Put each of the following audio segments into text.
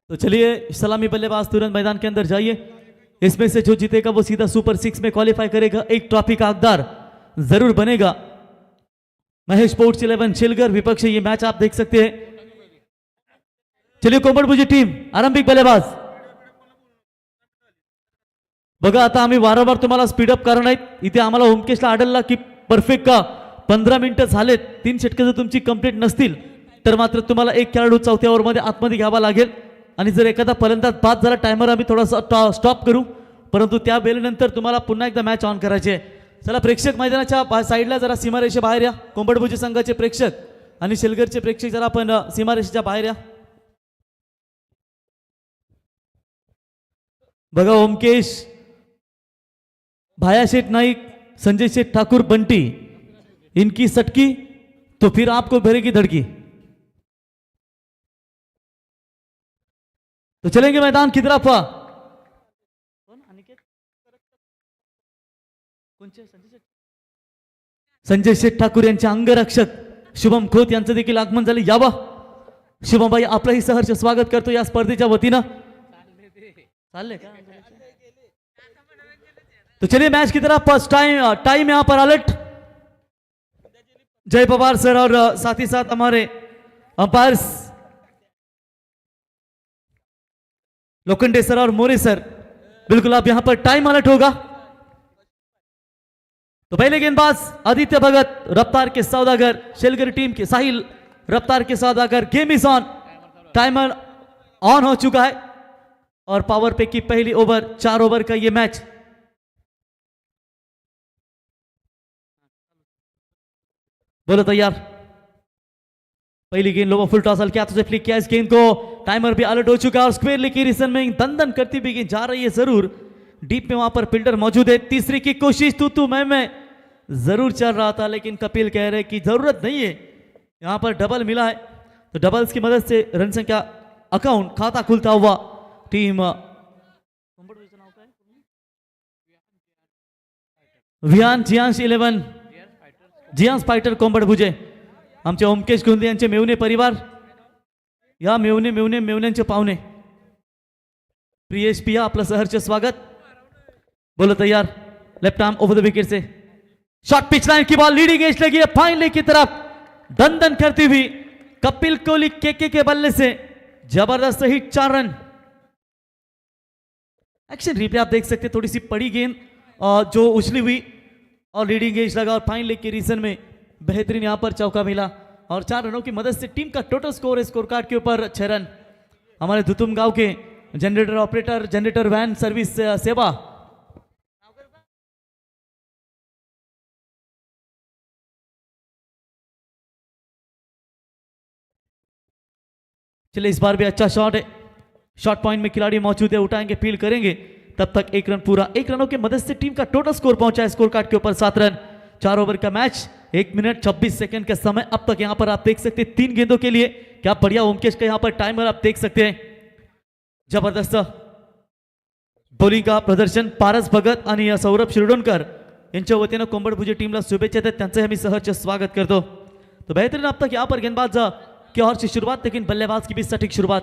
तो चलिए सलामी बल्लेबाज तुरंत मैदान के अंदर जाइए। इसमें से जो जीतेगा वो सीधा सुपर 6 में क्वालिफाई करेगा, एक ट्रॉफी का हकदार जरूर बनेगा। महेश स्पोर्ट्स 11 शिलगर विपक्ष ये मैच आप देख सकते हैं। चलिए कोंबडभुजी टीम आरंभिक बल्लेबाज बघा। आता आम्ही वारंवार तुम्हाला स्पीडअप करणार आहेत. इथे आम्हाला ओमकेशला आढळला की परफेक्ट का 15 मिनिटं झालेत, 3 षटके जर तुमची कंप्लीट नसतील तर मात्र तुम्हाला एक खेळाडू चौथ्या ओव्हरमध्ये आतमध्ये घ्यावा लागेल. आणि जर एखादा फलंदाज बाद झाला टायमर आम्ही थोडासा स्टॉप करू, परंतु त्या वेळेनंतर तुम्हाला पुन्हा एकदा मॅच ऑन करायची आहे. चला प्रेक्षक मैदानाच्या साईडला जरा सीमारेषे बाहेर या. कोंबडभुजी संघाचे प्रेक्षक आणि शिलगरचे प्रेक्षक जरा आपण सीमारेषेच्या बाहेर या. बघा ओमकेश, भाया शेठ नाइक, संजय शेठ ठाकुर, बंटी, इनकी सटकी तो फिर आपको भरेगी धड़की. तो चलेंगे मैदान की तरफ. संजय शेठ ठाकूर यांचे अंगरक्षक शुभम खोत यांचं देखील आगमन झाले. यावा शुभमभाई, आपलंही सहर्ष स्वागत करतो या स्पर्धेच्या वतीनं. चालले का? तो चलिए मैच की तरफ. टाइम यहां पर अलर्ट. जय पवार सर और साथ ही साथ हमारे अंपायर्स लोखंडे सर और मोरे सर, बिल्कुल आप यहां पर टाइम अलर्ट होगा. तो पहले गेंदबाज आदित्य भगत, रफ्तार के सौदागर, शेलगर टीम के साहिल, रफ्तार के सौदागर. Game is on. Timer on हो चुका है और पावर पे की पहली ओवर, 4 ओवर का ये मैच. बोलो तैयार. पहली गेंद लोगों फुल टॉस हल्के हाथों से फ्लिक किया इस गेंद को. टाइमर भी अलर्ट हो चुका है और स्क्वेयर लिकेरिसन में दंदन करती हुई गेंद जा रही है जरूर. डीप में वहां पर फील्डर मौजूद है. तीसरी की कोशिश तू मैं जरूर चल रहा था, लेकिन कपिल कह रहे कि जरूरत नहीं है, यहां पर डबल मिला है. तो डबल्स की मदद से रन संख्या अकाउंट खाता खुलता हुआ टीम विहान जियांश 11 जियांश फायटर कोंबडभुजे. आमचे ओमकेश गुंदे यांचे मेवणे परिवार, या मेवण्यांचे पाहुणे. प्रियेश पिया, आपलं सहर्ष स्वागत. बोलो तैयार. Left arm over the wicket say shot, pitch line की बॉल, लीडिंग एज लगी है फाइन लेग की तरफ. दंदन करती हुई कपिल कोहली के बल्ले से जबरदस्त हिट, 4 रन. एक्शन रिप्ले आप देख सकते हैं. थोड़ी सी पड़ी गेंद जो उछली हुई और लीडिंग एज लगा और फाइन लेग के रीजन में बेहतरीन यहां पर चौका मिला और 4 रनों की मदद से टीम का टोटल स्कोर है स्कोर कार्ड के ऊपर 6 रन. हमारे दुतुम गांव के जनरेटर ऑपरेटर, जनरेटर वैन सर्विस सेवा, चलिए इस बार भी अच्छा शॉट है. शॉट पॉइंट में खिलाड़ी मौजूद है, उठाएंगे, फील्ड करेंगे. तब तक 1 रन पूरा. 1 रनों की मदद से टीम का टोटल स्कोर पहुंचा है स्कोर कार्ड के ऊपर 7 रन. 4 ओवर का मैच, 1 मिनट 26 सेकंड का समय अब तक. यहां पर आप देख सकते हैं 3 गेंदों के लिए क्या बढ़िया ओमकेश का यहां पर टाइमर आप देख सकते हैं. जबरदस्त बॉलिंग का प्रदर्शन. पारस भगत आणि सौरभ शिरडोणकर यांच्या वतीनं कोंबडभुजी टीमला शुभेच्छा देत त्यांचे मी सहर्ष स्वागत करतो. तो बेहतरीन अब तक यहां पर गेंदबाज की ओर से शुरुआत, लेकिन बल्लेबाज की भी सटीक शुरुआत.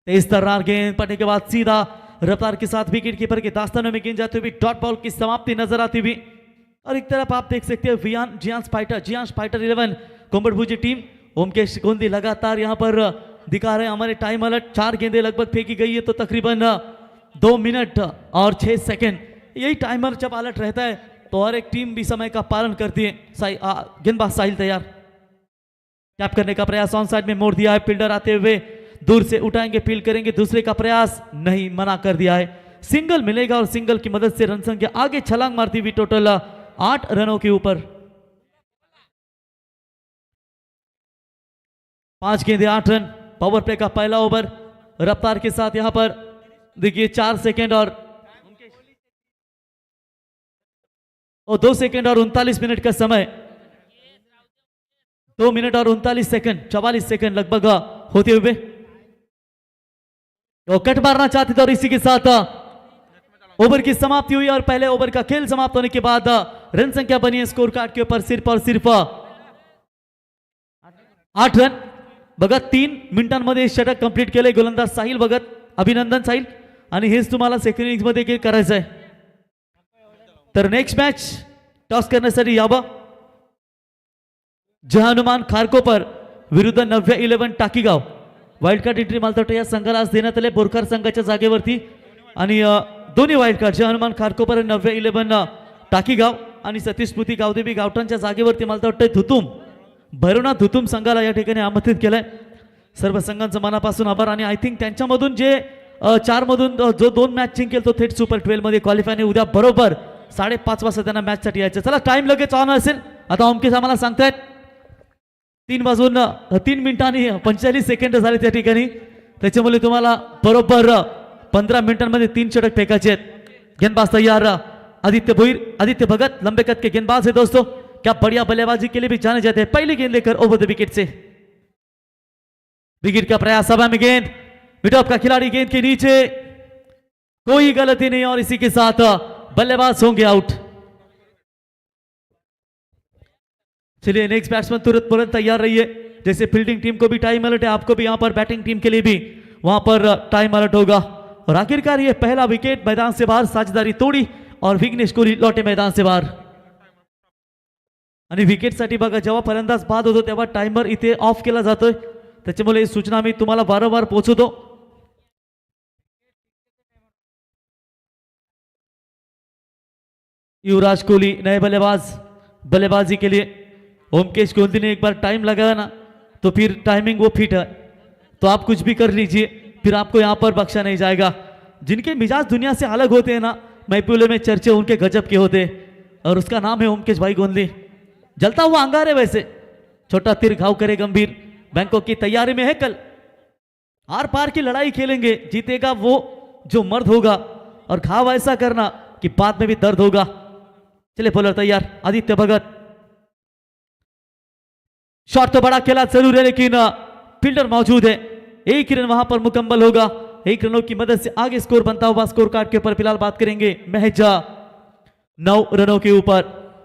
तेज तर्रार गेंद पड़ने के बाद सीधा रफ्तार के साथ विकेट कीपर के दास्तानों में गेंद जाती हुई डॉट बॉल की समाप्ति नजर आती हुई. और एक तरफ आप देख सकते हैं विहान जियांश फाइटर 11 कोंबडभुजी टीम. ओमकेश गोंदी लगातार यहां पर दिखा रहे हैं हमारे टाइम अलर्ट. 4 गेंदें लगभग फेंकी गई है तो तकरीबन 2 मिनट और 6 सेकंड. यही टाइमर जब अलर्ट रहता है तो हर एक टीम भी समय का पालन करती है. गेंदबाज साहिल तैयार. टैप करने का प्रयास ऑन साइड में मोड़ दिया है. फील्डर आते हुए दूर से उठाएंगे, फील्ड करेंगे. दूसरे का प्रयास नहीं, मना कर दिया है. सिंगल मिलेगा और सिंगल की मदद से रन संख्या आगे छलांग मारती हुई टोटल 8 रनों के ऊपर. 5 गेंदे 8 रन. पावर प्ले का पहला ओवर रफ्तार के साथ यहां पर देखिए 4 सेकंड और 2 सेकंड और 39 मिनट का समय. 2 मिनट और 39 सेकंड 44 सेकंड लगभग होते हुए तो कट मारना चाहते थे और इसी के साथ ओवर की समाप्ति हुई और पहले ओवर का खेल समाप्त होने के बाद रन संख्या बनी है स्कोर कार्ड के ऊपर सिर्फ और सिर्फ 8 रन. बघा 3 मिनिटांमध्ये षटक कंप्लीट केलंय गोलंदाज साहिल भगत. अभिनंदन साहिल. आणि हेच तुम्हाला सेकंड इनिंग्स मध्ये करायचं आहे. तर नेक्स्ट मॅच टॉस करण्यासाठी यावं. जहानुमान खारकोपर विरुद्ध 9-11 टाकीगाव. वाईल्ड कार्ड एंट्री मला वाटतं या संघाला आज देण्यात आले बोरकर संघाच्या जागेवरती. आणि दोन्ही वाईल्ड कार्ड जहानुमान खारकोपर आणि 9-11 टाकीगाव आणि सतीश स्मृती गावदेवी गावठाणच्या जागेवरती मला वाटतं धुतुम भैरवनाथ धुतुम संघाला या ठिकाणी आमंत्रित केलंय. सर्व संघांचं मनापासून आभार. आणि आय थिंक त्यांच्यामधून जे 4 मधून जो 2 मॅच जिंकेल तो थेट सुपर 12 मध्ये क्वालिफाय. उद्या बरोबर 5:30 वाजता त्यांना मॅच साठी यायचं. चला टाइम लगेच ऑन असेल. आता ओमकेश आम्हाला सांगतायत 3 वाजून 3 मिनिटं आणि 45 सेकंड झाले त्या ठिकाणी. त्याच्यामुळे तुम्हाला बरोबर 15 मिनिटांमध्ये 3 षटक फेकायचे आहेत. गेंदबाज तैयार आदित्य भोईर आदित्य भगत लंबे कद के गेंदबाज है दोस्तों. क्या बढ़िया बल्लेबाजी के लिए भी जाने जाते हैं. पहली गेंद लेकर over the wicket say wicket का प्रयास. सभा में गेंद मिडऑफ का खिलाड़ी गेंद के नीचे. कोई गलती नहीं और इसी के साथ बल्लेबाज होंगे आउट. चलिए नेक्स्ट बैट्समैन तुरंत तैयार रहिए. जैसे फील्डिंग टीम को भी टाइम अलर्ट है आपको भी यहां पर बैटिंग टीम के लिए भी वहां पर टाइम अलर्ट होगा. और आखिरकार ये पहला विकेट मैदान से बाहर साझेदारी तोडी और विघ्नेश कोहली लौटे मैदान से बाहर. आणि विकेटसाठी बघा जेव्हा फलंदाज बाद होतो तेव्हा टाइमर इथे ऑफ केला जातोय. त्याच्यामुळे ही सूचना मी तुम्हाला वारंवार पोहोचवतो. युवराज कोहली नए बल्लेबाज बल्लेबाजी के लिए. ओमकेश कोहली ने एक बार टाइम लगाया ना तो फिर टाइमिंग वो फिट है तो आप कुछ भी कर लीजिए फिर आपको यहां पर बख्शा नहीं जाएगा. जिनके मिजाज दुनिया से अलग होते हैं ना मैपुले में चर्चे उनके गजब के होते हैं और उसका नाम है ओमकेश भाई गोंदली. जलता हुआ अंगार है वैसे. छोटा तीर घाव करे गंभीर. बैंकॉक की तैयारी में है कल. आर पार की लड़ाई खेलेंगे. जीतेगा वो जो मर्द होगा और घाव ऐसा करना कि बाद में भी दर्द होगा. चले बॉलर तैयार आदित्य भगत. शॉट तो बड़ा खेला जरूर है लेकिन फील्डर मौजूद है. 1 रन वहां पर मुकम्मल होगा. 1 रनों की मदद से आगे स्कोर बनता हुआ स्कोर कार्ड के ऊपर फिलहाल बात करेंगे महज 9 रनों के ऊपर.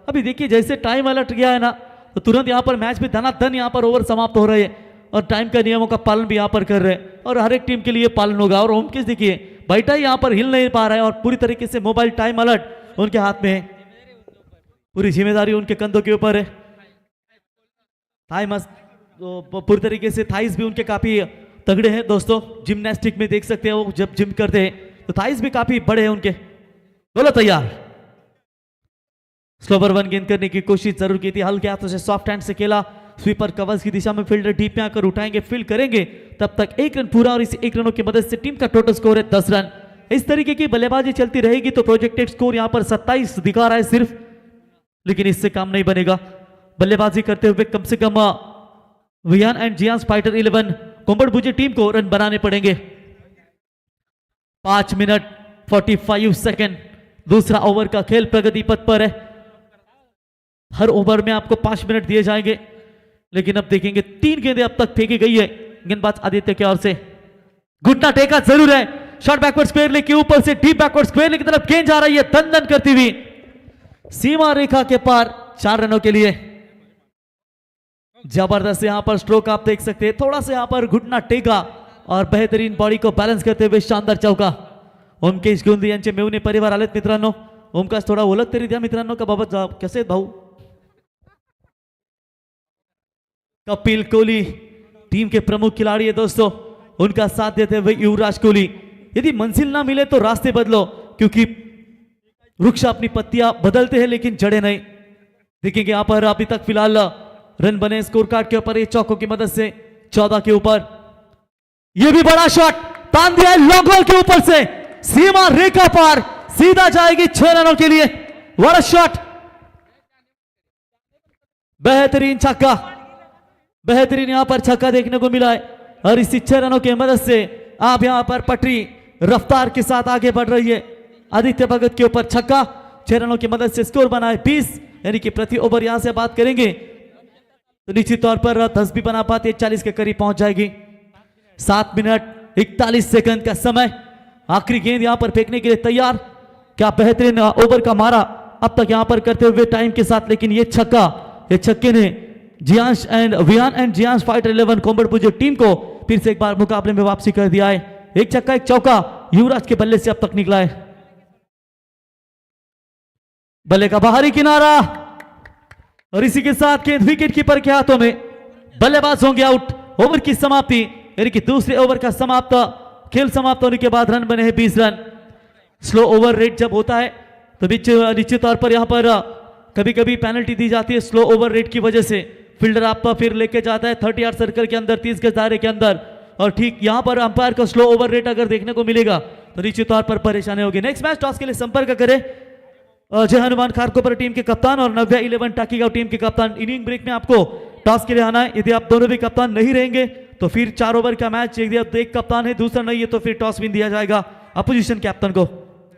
अभी देखिए जैसे टाइम अलर्ट गया है ना तो तुरंत यहाँ पर मैच भी धनाधन यहाँ पर ओवर समाप्त हो रहे हैं और टाइम का नियमों का पालन भी यहाँ पर कर रहे हैं और हर एक टीम के लिए पालन होगा. और ओमकेश देखिए बैठा ही यहाँ पर हिल नहीं पा रहा है और पूरी तरीके से मोबाइल टाइम अलर्ट उनके हाथ में है. पूरी जिम्मेदारी उनके कंधों के ऊपर है. थाई मस्त पूरी तरीके से थाइस भी उनके काफी तगड़े हैं दोस्तों. जिम्नास्टिक में देख सकते हैं वो जब जिम करते हैं तो थाइस भी काफी बड़े हैं उनके. बोलो तैयार. स्लोवर 1 गेंद करने की कोशिश जरूर की थी. हल्के हाथों से सॉफ्ट हैंड से खेला. स्वीपर कवर्स की दिशा में फील्डर डीप में आकर उठाएंगे फील्ड करेंगे. तब तक 1 रन पूरा और इस 1 रनों की मदद से टीम का टोटल स्कोर है 10 रन. इस तरीके की बल्लेबाजी चलती रहेगी तो प्रोजेक्टेड स्कोर यहां पर 27 दिखा रहा है सिर्फ. लेकिन इससे काम नहीं बनेगा. बल्लेबाजी करते हुए कम से कम वियान एंड जियान फाइटर 11 कोम्बड़बुजे टीम को रन बनाने पड़ेंगे. 5 मिनट 45 सेकंड. दूसरा ओवर का खेल प्रगति पथ पर है. हर ओवर में आपको 5 मिनट दिए जाएंगे लेकिन अब देखेंगे 3 गेंदें अब तक फेंकी गई है. गेंदबाज आदित्य की ओर से घुटना टेका जरूर है. शॉट बैकवर्ड स्क्वायर लेग के ऊपर से डीप बैकवर्ड स्क्वायर लेग की तरफ गेंद जा रही है दन दन करती हुई सीमा रेखा के पार 4 रनों के लिए. जबरदस्त यहां पर स्ट्रोक आप देख सकते हैं. थोड़ा सा यहां पर घुटना टेका और बेहतरीन बॉडी को बैलेंस करते हुए शानदार चौका. ओमकेश गोंदी यांचे मेवणे परिवार आलेत मित्रांनो. ओमकाश थोडा ओळख तरी द्या मित्रांनो का बाबा कसे आहेत भाऊ. कपिल कोहली टीम के प्रमुख खिलाड़ी है दोस्तों. उनका साथ देते हुए युवराज कोहली. यदि मंजिल ना मिले तो रास्ते बदलो क्योंकि वृक्ष अपनी पत्तियां बदलते हैं लेकिन जड़े नहीं. देखेंगे यहां पर अभी तक फिलहाल रन बने स्कोर कार्ड के ऊपर ये चौकों की मदद से 14 के ऊपर. ये भी बड़ा शॉट तान दिया लॉन्ग बॉल के ऊपर से सीमा रेखा पार सीधा जाएगी 6 रनों के लिए. बड़ा शॉट. बेहतरीन छक्का. बेहतरीन यहां पर छक्का देखने को मिला है और इसी 6 रनों की मदद से आप यहां पर पटरी रफ्तार के साथ आगे बढ़ रही है. आदित्य भगत के ऊपर छक्का. 6 रनों की मदद से स्कोर बना है 20 यानी कि प्रति ओवर यहां से बात करेंगे तो निश्चित तौर पर 10 भी बना पाते 40 के करीब पहुंच जाएगी. 7 मिनट 41 सेकंड का समय. आखिरी गेंद यहां पर फेंकने के लिए तैयार. क्या बेहतरीन ओवर का मारा अब तक यहां पर करते हुए टाइम के साथ. लेकिन ये छक्का ये छक्के ने Jiyansh and Viyaan and Jiyansh fighter 11 Kombadpur team को फिर से एक बार मुकाबले में वापसी कर दिया है। एक छक्का एक चौका युवराज के बल्ले से अब तक निकला है। बल्ले का बाहरी किनारा और इसी के साथ गेंद विकेट कीपर के हाथों में, बल्लेबाज होंगे आउट। ओवर की समाप्ति यानी कि दूसरे ओवर का समाप्त, खेल समाप्त होने के बाद रन बने हैं 20 रन। स्लो ओवर रेट जब होता है तो निश्चित तौर पर यहां पर कभी कभी पेनल्टी दी जाती है स्लो ओवर रेट की वजह से। फील्डर आपका फिर लेके जाता है 30 यार्ड सर्कल के अंदर 30 गज दायरे के अंदर, और ठीक यहां पर अंपायर को स्लो ओवर रेट अगर देखने को मिलेगा तो निश्चित तौर पर परेशानी होगी। नेक्स्ट मैच टॉस के लिए संपर्क करें जय हनुमान खारकोपर टीम के कप्तान और नव्या 11 टाकीगांव टीम के कप्तान। इनिंग ब्रेक में आपको टॉस के लिए आना है। यदि आप दोनों भी कप्तान नहीं रहेंगे तो फिर 4 ओवर का मैच, यदि आप एक कप्तान है दूसरा नहीं है तो फिर टॉस विन दिया जाएगा अपोजिशन कैप्टन को।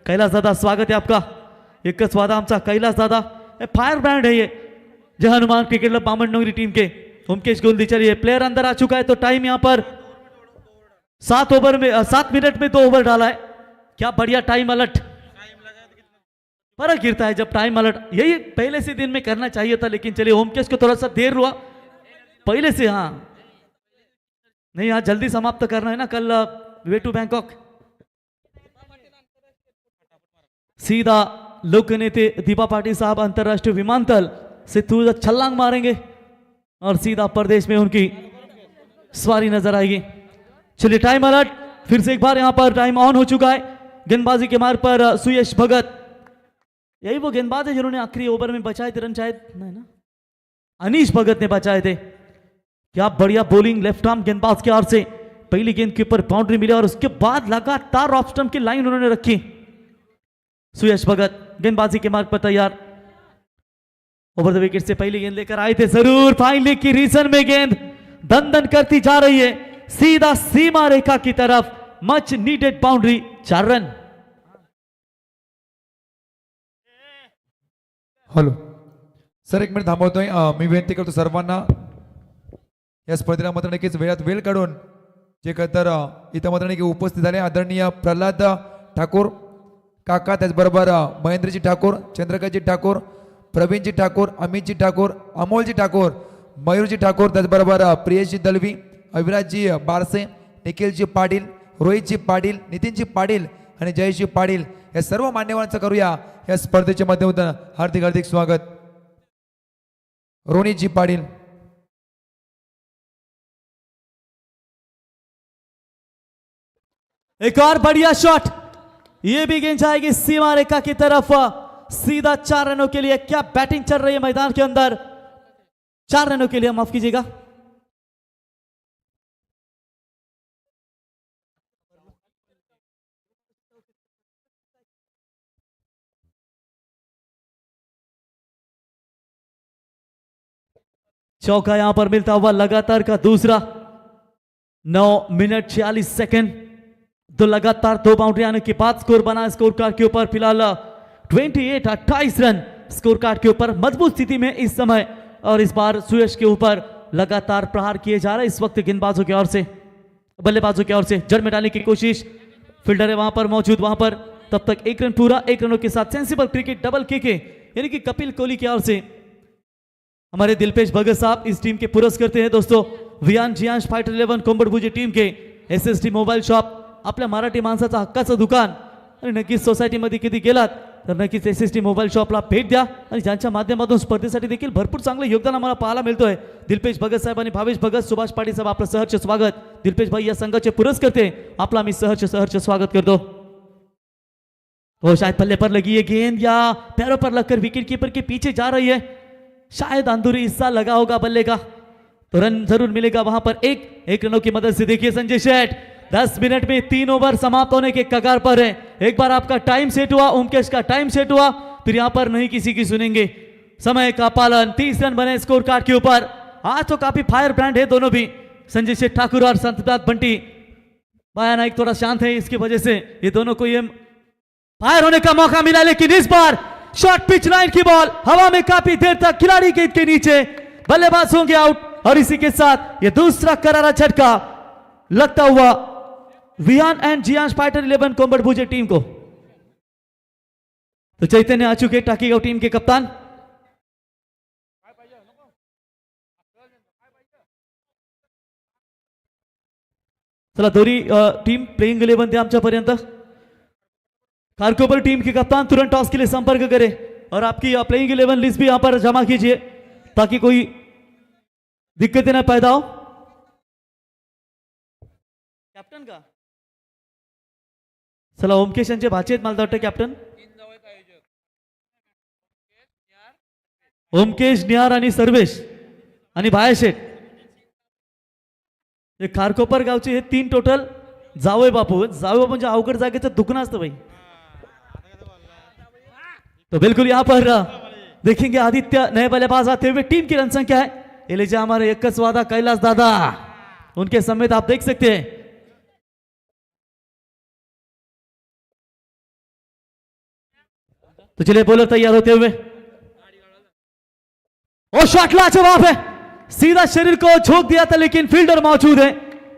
कैलाश दादा स्वागत है आपका। एक स्वादा आमचा कैलाश दादा फायर ब्रांड है ये जय हनुमान क्रिकेट क्लब बामणनगरी टीम के। ओमकेश गोलदीचर ये प्लेयर अंदर आ चुका है तो टाइम यहां पर 7 मिनट में 2 ओवर डाला है। क्या बढ़िया टाइम अलर्ट, फर्क गिरता है जब टाइम अलर्ट, यही पहले से दिन में करना चाहिए था, लेकिन चलिए ओमकेश को थोड़ा सा देर हुआ पहले से। हाँ नहीं, यहाँ जल्दी समाप्त करना है ना, कल वे टू बैंकॉक। सीधा लोकनेते दीपा पाटिल साहब अंतरराष्ट्रीय विमानतल से छलांग मारेंगे और सीधा प्रदेश में उनकी सवारी नजर आएगी। चलिए टाइम अलर्ट फिर से एक बार, यहां पर टाइम ऑन हो चुका है। गेंदबाजी के मार्ग पर सुयश भगत, यही वो गेंदबाज है जिन्होंने आखिरी ओवर में बचाए थे रन, शायद नहीं ना, अनीश भगत ने बचाए थे। क्या बढ़िया बॉलिंग लेफ्ट आर्म गेंदबाज के ओर से, पहली गेंद के ऊपर बाउंड्री मिली और उसके बाद लगातार ऑफ स्टंप की लाइन उन्होंने रखी। सुयश भगत गेंदबाजी के मार्ग पर तैयार, ओवर द विकेट से पहली गेंद लेकर आए थे जरूर, फाइनली की रीजन में गेंद दन दन करती जा रही है सीधा सीमा रेखा की तरफ, much needed boundary, 4 run. Hello sir, 1 minute थांबवतोय। मी विनंती करतो सर्वांना या स्पर्धेला मात्र नक्कीच वेळात वेळ काढून जे तर इथं मात्र नक्की उपस्थित झाले आदरणीय प्रल्हाद ठाकूर काका, त्याचबरोबर महेंद्रजी ठाकूर, चंद्रकांतजी ठाकूर, प्रवीणजी ठाकूर, अमितजी ठाकूर, अमोलजी ठाकूर, मयूरजी ठाकूर, त्याचबरोबर प्रियेशजी दलवी, अविराजजी बारसे, निखिलजी पाटील, रोहितजी पाटील, नितीनजी पाटील आणि जयजी पाटील या सर्व मान्यवरांचं करूया या स्पर्धेच्या माध्यमातून हार्दिक हार्दिक स्वागत। रोनितजी पाटील, एक और बढ़िया शॉट, ये भी गेंद जाएगी सीमा रेखा की तरफ, सीधा 4 रनों के लिए। क्या बैटिंग चल रही है मैदान के अंदर, 4 रनों के लिए, माफ कीजिएगा। चौका यहां पर मिलता हुआ लगातार का दूसरा, 9 मिनट 46 सेकंड, दो लगातार 2 बाउंड्री आने के बाद स्कोर बना स्कोर कार्ड के ऊपर फिलहाल 28 रन स्कोर कार्ड के ऊपर, मजबूत स्थिति में इस समय। और इस बार सुयश के ऊपर लगातार प्रहार किए जा रहे हैं इस वक्त गेंदबाजों की ओर से, बल्लेबाजों की ओर से। जड़ में डालने की कोशिश, फील्डर है वहां पर मौजूद, वहां पर तब तक 1 रन पूरा, 1 रनों के साथ सेंसिबल क्रिकेट डबल के यानी कि कपिल कोहली की ओर से हमारे दिलपेश भगत साहब इस टीम के पुरस्कृत करते हैं दोस्तों। वियान जियांश फाइटर 11 कोंबडभुजे टीम के SST मोबाईल शॉप, आपल्या मराठी माणसाचं हक्काचं दुकान, आणि नक्कीच सोसायटीमध्ये कधी गेलात तर नक्कीच SST मोबाईल शॉपला भेट द्या, आणि ज्यांच्या माध्यमातून स्पर्धेसाठी देखील भरपूर चांगलं योगदान आम्हाला पाहायला मिळतोय। दिलपेश भगत साहेब आणि भावेश भगत, सुभाष पाटील साहेब, आपलं सहर्ष स्वागत। दिलपेश भाई या संघाचे पुरस्कर्ते, आपला मी सहर्ष स्वागत करतो। वो शायद पल्ले पर लगी है गेंद या पैरों पर लगकर विकेट कीपर के पीछे जा रही है, शायद अंदरूनी हिस्सा लगा होगा बल्ले का, तो रन जरूर मिलेगा वहां पर। एक रनों की मदद से देखिए संजय शेठ 10 मिनट में 3 ओवर समाप्त होने के कगार पर है। एक बार आपका टाइम सेट हुआ, ओमकेश का टाइम सेट हुआ, फिर यहां पर नहीं किसी की सुनेंगे, समय का पालन। 30 रन बने स्कोर कार्ड के ऊपर। आज तो काफी फायर ब्रांड है दोनों भी, संजय शेठ ठाकुर और संतदात बंटी। बाया नाइक थोड़ा शांत है, इसकी वजह से ये दोनों को ये फायर होने का मौका मिला, लेकिन इस बार शॉर्ट पिच लाइन की बॉल हवा में काफी देर तक खिलाड़ी गेंद के नीचे, बल्लेबाज होंगे आउट, और इसी के साथ ये दूसरा करारा झटका लगता हुआ Viaan and Jiyansh fighter 11 Kombadbhuje team को। तो चैतन्य आ चुके टाकीगांव टीम के कप्तान, चला दोन्ही टीम प्लेइंग 11 थे आमच्यापर्यंत. खारकोपर टीम के कप्तान तुरंत टॉस के लिए संपर्क करें और आपकी प्लेइंग 11 लिस्ट भी यहां पर जमा कीजिए ताकि कोई दिक्कतें ना पैदा हो. कॅप्टन का चला ओमकेश यांचे भाचे आहेत मला वाटतं कॅप्टन. ओमकेश निहार आणि सर्वेश आणि भाया शेठ हे खारकोपर गावचे हे 3 टोटल जावय बापू. जावय बापू म्हणजे अवघड जागेचं दुखणं असतं भाई. तो बिल्कुल यहाँ पर देखेंगे आदित्य नए बल्लेबाज आते हुए. टीम की रन संख्या है ये लीजिए हमारे एकच वादा कैलाश दादा उनके समेत आप देख सकते हैं. तो चलिए बॉलर तैयार होते हुए और शॉट लाजवाब है. सीधा शरीर को झोंक दिया था लेकिन फील्डर मौजूद है.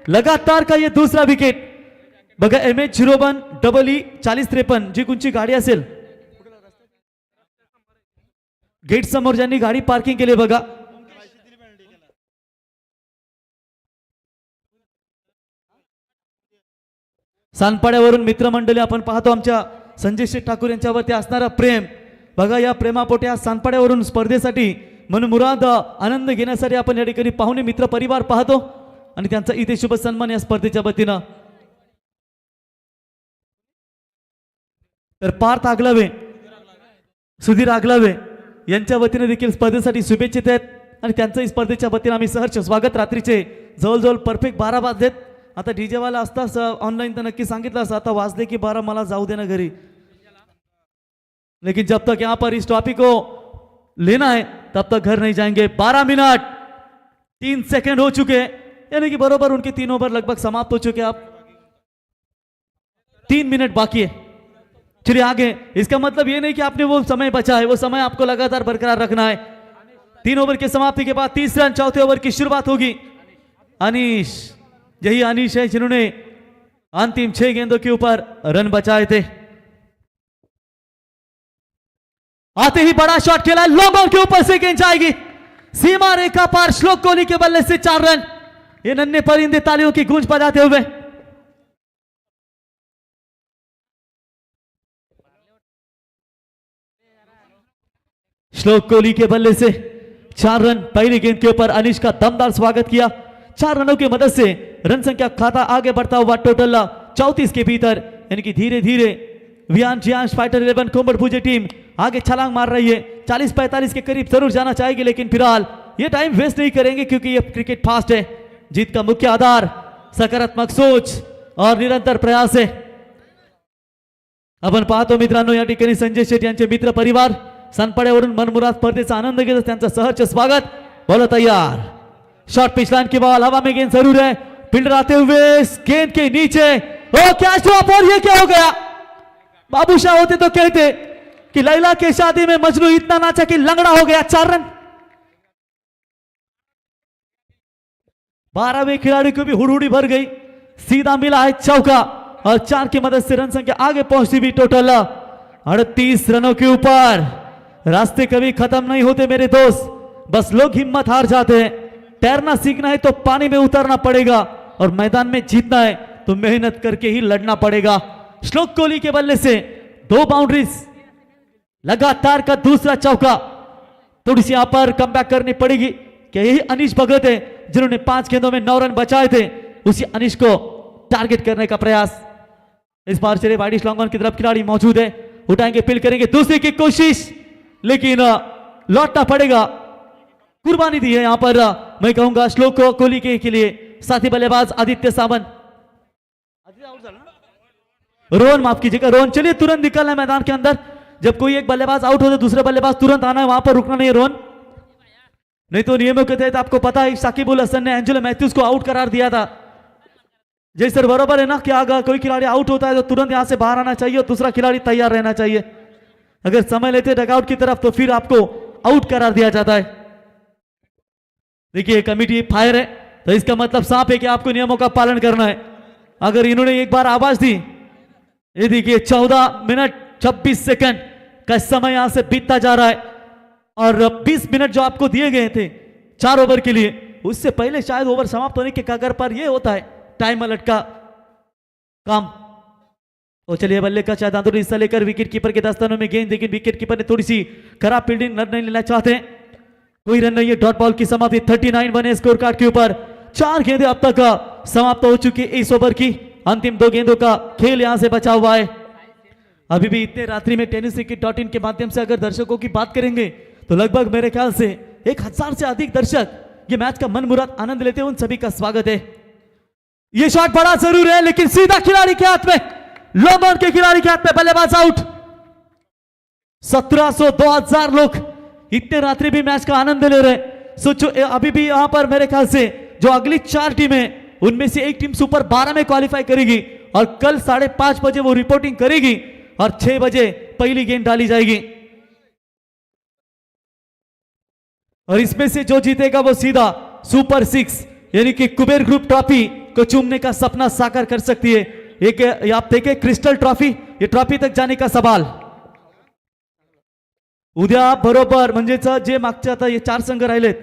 लगातार का ये दूसरा विकेट. बघा MH01EE 4053 जी कोणची गाडी असेल गेट समोर ज्यांनी गाडी पार्किंग केली बघा. सानपाड्यावरून मित्रमंडळी आपण पाहतो आमच्या संजय शेठ ठाकूर यांच्यावरती असणारा प्रेम बघा. या प्रेमापोटी आज सानपाड्यावरून स्पर्धेसाठी मनमुराद आनंद घेण्यासाठी आपण या ठिकाणी पाहुणे मित्र परिवार पाहतो आणि त्यांचा इथे शुभ सन्मान या स्पर्धेच्या वतीनं. तर पार्थ आगलावे सुधीर आगलावे यांच्या वतीने देखील स्पर्धेसाठी शुभेच्छा देत आणि त्यांच्याही स्पर्धेच्या वतीने आम्ही सहर्ष स्वागत. रात्रीचे जवळजवळ परफेक्ट 12 वाजलेत. आता डीजे वाला असताच ऑनलाईन तर नक्की सांगितलं असं आता वाजले की 12 मला जाऊ देना घरी. लेकिन जब तक यहाँ पर इस टॉपिक को लेना है तब तक घर नहीं जाएंगे. 12 मिनट 3 सेकंड हो चुके हैं यानी कि बरोबर उनके 3 ओवर लगभग समाप्त हो चुके हैं. अब 3 मिनट बाकी है. चलिए आगे. इसका मतलब ये नहीं कि आपने वो समय बचा है वो समय आपको लगातार बरकरार रखना है. 3 ओवर की समाप्ति के बाद 30 रन. चौथे ओवर की शुरुआत होगी. अनीश यही अनीश है जिन्होंने अंतिम 6 गेंदों के ऊपर रन बचाए थे. आते ही बड़ा शॉट खेला लॉन्ग ऑन के ऊपर से गेंद जाएगी सीमा रेखा पार. श्लोक कोहली के बल्ले से 4 रन. ये नन्हे परिंदे तालियों की गूंज बजाते हुए श्लोक कोहली के बल्ले से 4 रन. पहली गेंद के ऊपर अनीश का दमदार स्वागत किया. 4 रनों की मदद से रन संख्या खाता आगे बढ़ता हुआ टोटल 34 के भीतर यानी कि धीरे धीरे वियांश फाइटर 11 कोंबड़पुजे टीम आगे छलांग मार रही है. 40-45 के करीब जरूर जाना चाहेगी लेकिन फिलहाल ये टाइम वेस्ट नहीं करेंगे क्योंकि ये क्रिकेट फास्ट है. जीत का मुख्य आधार सकारात्मक सोच और निरंतर प्रयास है. आपण पाहतो मित्रांनो या ठिकाणी संजय शेठ यांचे मित्र परिवार सानपाड्यावरून मनमुराद स्पर्धेचा आनंद घेत त्यांचं सहर्ष स्वागत. बॉल तैयार. शॉट पिच लाइन की बॉल हवा में गेंद जरूर है. फील्डर आते हुए गेंद के नीचे ओ कैच ड्रॉप. और ये क्या हो गया. बाबूशाह होते तो कहते कि लैला के शादी में मजनू इतना नाचा कि लंगड़ा हो गया. 4 रन. 12वें खिलाड़ी को भी हुड़हुड़ी भर गई. सीधा मिला है चौका और 4 की मदद से रन संख्या आगे पहुंचती भी टोटल 38 रनों के ऊपर. रास्ते कभी खत्म नहीं होते मेरे दोस्त. बस लोग हिम्मत हार जाते हैं. तैरना सीखना है तो पानी में उतरना पड़ेगा और मैदान में जीतना है तो मेहनत करके ही लड़ना पड़ेगा. श्लोक कोहली के बल्ले से 2 बाउंड्रीज. लगातार का दूसरा चौका. थोड़ी सी यहां पर कमबैक करनी पड़ेगी कि यही अनीश भगत है जिन्होंने 5 गेंदों में 9 रन बचाए थे. उसी अनीश को टारगेट करने का प्रयास. इस बार चले वाइडिश लॉन्ग ऑन की तरफ खिलाड़ी मौजूद है. उठाएंगे फील्ड करेंगे दूसरे की कोशिश लेकिन लौटना पड़ेगा. कुर्बानी दी है यहां पर मैं कहूंगा श्लोक कोहली के लिए साथी बल्लेबाज आदित्य सावंत. रोहन माफ कीजिएगा रोहन. चलिए तुरंत निकलना है मैदान के अंदर. जब कोई एक बल्लेबाज आउट हो तो दूसरे बल्लेबाज तुरंत आना है. वहां पर रुकना नहीं है रोहन. नहीं तो नियमों के तहत आपको पता है साकिब उल हसन ने एंजेलो मैथ्यूज को आउट करार दिया था. जय सर बराबर है ना कि अगर कोई खिलाड़ी आउट होता है तो तुरंत यहां से बाहर आना चाहिए और दूसरा खिलाड़ी तैयार रहना चाहिए. अगर समय लेते डगआउट की तरफ तो फिर आपको आउट करार दिया जाता है. देखिए कमिटी फायर है तो इसका मतलब साफ है कि आपको नियमों का पालन करना है. अगर इन्होंने एक बार आवाज दी ये देखिए 14 मिनट 26 सेकंड का समय यहां से बीतता जा रहा है और 20 मिनट जो आपको दिए गए थे 4 ओवर के लिए उससे पहले शायद ओवर समाप्त होने के कगार पर यह होता है टाइम अलर्ट का काम। तो चलिए बल्ले का शायद अंदरूनी हिस्सा लेकर विकेट कीपर के दस्तानों में गेंद, लेकिन विकेट कीपर ने थोड़ी सी खराब फील्डिंग, रन नहीं लेना चाहते हैं, कोई रन नहीं है। डॉट बॉल की समाप्ति 39 बने स्कोर कार्ड के ऊपर। 4 गेंदें अब तक समाप्त हो चुकी इस ओवर की। अंतिम 2 गेंदों का खेल यहां से बचा हुआ है। अभी भी इतने रात्रि में tenniscricket.in के माध्यम से अगर दर्शकों की बात करेंगे तो लगभग मेरे ख्याल से 1000 से अधिक दर्शक ये मैच का मन मुराद आनंद लेते हैं। उन सभी का स्वागत है। ये शॉट बड़ा जरूर है, लेकिन सीधा खिलाड़ी के हाथ में, लॉन्ग के खिलाड़ी के हाथ में, बल्लेबाज आउट। 1700 2000 लोग इतने रात्रि भी मैच का आनंद ले रहे। सोचो अभी भी यहां पर मेरे ख्याल से जो अगली 4 टीमें, उनमें से एक टीम सुपर 12 में क्वालिफाई करेगी और कल 5:30 बजे वो रिपोर्टिंग करेगी और 6 बजे पहली गेंद डाली जाएगी। और इसमें से जो जीतेगा वो सीधा सुपर 6 यानी कि कुबेर ग्रुप ट्रॉफी को चूमने का सपना साकार कर सकती है। एक आप देखें क्रिस्टल ट्रॉफी, ये ट्रॉफी तक जाने का सवाल। उद्या बरोबर म्हणजेच जे मागचे आता हे 4 संघ राहिलेत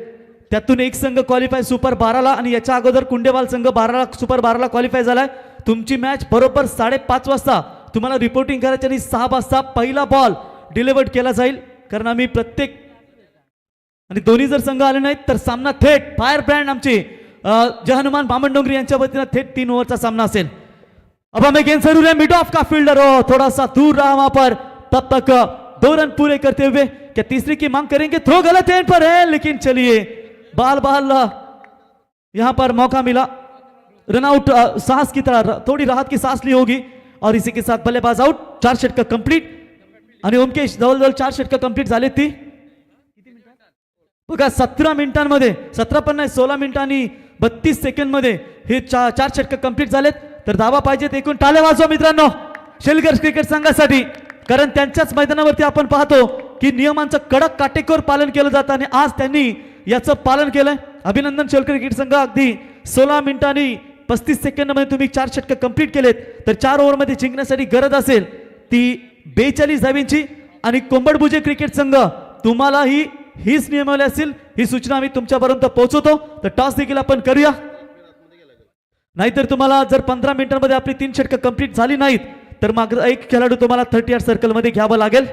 त्यातून एक संघ क्वालिफाय सुपर 12ला आणि याच्या अगोदर कुंडेवाल संघ 12ला सुपर 12ला क्वालिफाय झालाय। तुमची मॅच बरोबर 5:30 वाजता तुम्हाला रिपोर्टिंग करायची आणि 6 वाजता पहिला बॉल डिलिव्हर्ड केला जाईल। कारण आम्ही प्रत्येक आणि दोन्ही जर संघ आले नाहीत तर सामना थेट फायर ब्रँड आमचे जय हनुमान बामणडोंगरी यांच्या वतीने थेट 3 ओव्हरचा सामना असेल। अब हमें गेंद जरूर है, मिड ऑफ का फील्डर हो थोड़ा सा दूर रहा वहां पर, तब तक 2 रन पूरे करते हुए क्या तीसरी की मांग करेंगे। थ्रो गलत एंड पर है, लेकिन चलिए बाल यहां पर मौका मिला। रनआउट सांस की तरह थोड़ी राहत की सांस ली होगी और इसी के साथ बल्लेबाज आउट। 4 षटक कंप्लीट आणि ओमकेश जवळजवळ 4 षटक कंप्लीट झाले ती बघा 17 मिनिटांमध्ये, 17 पण नाही 16 मिनिटांनी 32 सेकंडमध्ये हे 4 षटक कंप्लीट झालेत। तर धावा पाहिजेत एकूण। टाळ्या वाजवा मित्रांनो शेलगर्स क्रिकेट संघासाठी, कारण त्यांच्याच मैदानावरती आपण पाहतो की नियमांचं कडक काटेकोर पालन केलं जातं आणि आज त्यांनी याचं पालन केलंय। अभिनंदन शेलकर क्रिकेट संघ। अगदी 16 मिनिटांनी 35 सेकंडमध्ये तुम्ही 4 षटक कंप्लीट केलेत, तर 4 ओव्हरमध्ये जिंकण्यासाठी गरज असेल ती 42 धावींची। आणि कोंबडभुजे क्रिकेट संघ तुम्हालाही हीच नियमावली असेल, ही सूचना आम्ही तुमच्यापर्यंत पोहोचवतो। तर टॉस देखील आपण करूया, नाहीतर तुम्हाला जर 15 मिनिटांमध्ये आपली 3 षटक कंप्लीट झाली नाहीत तर मग एक खेळाडू तुम्हाला 38 सर्कल मध्ये घ्यावं लागेल।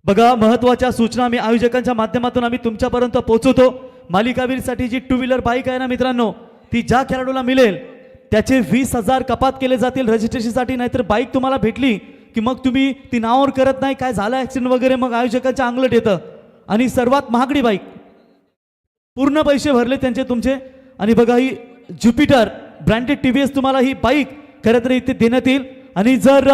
बघा महत्वाच्या सूचना आम्ही आयोजकांच्या माध्यमातून आम्ही तुमच्यापर्यंत पोहोचवतो। मालिकावीरसाठी जी 2 व्हीलर बाईक आहे ना मित्रांनो, ती ज्या खेळाडूला मिळेल त्याचे 20,000 कपात केले जातील रजिस्ट्रेशनसाठी। नाहीतर बाईक तुम्हाला भेटली की मग तुम्ही ती नावावर करत नाही, काय झालं ऍक्सिडेंट वगैरे, मग आयोजकांच्या अंगलट येतं। आणि सर्वात महागडी बाईक, पूर्ण पैसे भरले त्यांचे तुमचे। आणि बघा ही ज्युपिटर ब्रँडेड TVS तुम्हाला ही बाईक खरं तर इथे देण्यात येईल। आणि जर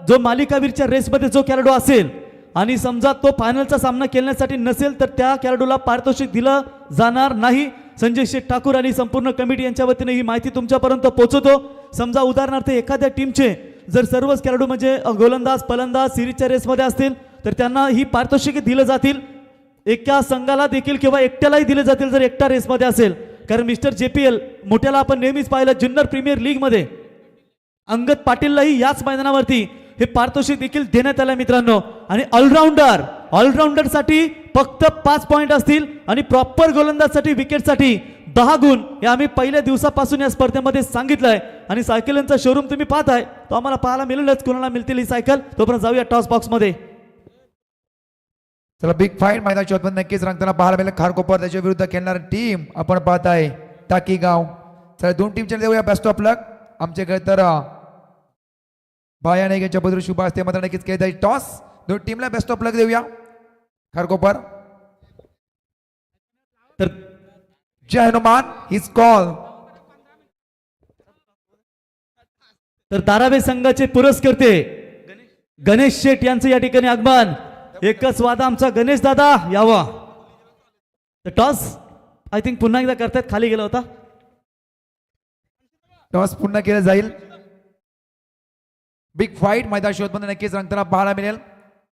जो मालिकावीरच्या रेसमध्ये जो खेळाडू असेल आणि समजा तो फायनलचा सामना खेळण्यासाठी नसेल तर त्या खेळाडूला पारितोषिक दिलं जाणार नाही। संजय शेठ ठाकूर आणि संपूर्ण कमिटी यांच्या वतीने ही माहिती तुमच्यापर्यंत पोहोचवतो। समजा उदाहरणार्थ एखाद्या टीमचे जर सर्वच खेळाडू म्हणजे गोलंदाज फलंदाज सिरीजच्या रेसमध्ये असतील तर त्यांना ही पारितोषिके दिलं जातील। एका संघाला देखील किंवा एकट्यालाही दिले जातील जर एकटा रेसमध्ये असेल। कारण मिस्टर JPL मोठ्याला आपण नेहमीच पाहिलं जुन्नर प्रीमियर लीग मध्ये, अंगद पाटीललाही याच मैदानावरती हे पारितोषिक देखील देण्यात आलं मित्रांनो। आणि ऑलराऊंडरसाठी फक्त 5 पॉइंट असतील आणि प्रॉपर गोलंदाजसाठी विकेटसाठी 10 गुण हे आम्ही पहिल्या दिवसापासून या स्पर्धेमध्ये सांगितलंय। आणि सायकलींचा शोरूम तुम्ही पाहताय तो आम्हाला पाहायला मिळेलच, कोणाला मिळतील ही सायकल। तोपर्यंत जाऊया टॉस बॉक्स मध्ये। चला बिग फाईट मैदान शोधमध्ये नक्कीच रंगताना पाहायला मिळेल। खारकोपर त्याच्या विरुद्ध खेळणारी टीम आपण पाहताय टाकीगाव। चला 2 टीमच्या देऊया बेस्ट ऑफ लक। आमच्याकडे तर भाया नाईक बद्दल शुभ असते मात्र नक्कीच खेळत आहे टॉस। 2 टीमला बेस्ट ऑफ लक देऊया। खारकोपर तर जय हनुमान हिज कॉल। तर धारावे संघाचे पुरस्कर्ते गणेश शेठ यांचं या ठिकाणी आगमन। एकच वादा आमचा गणेश दादा यावा। तर टॉस आय थिंक पुन्हा एकदा करतायत, खाली गेला होता। टॉस पुन्हा केलं जाईल। बिग फाईट मैदान शोधमध्ये नक्कीच रंगताना पाहायला मिळेल।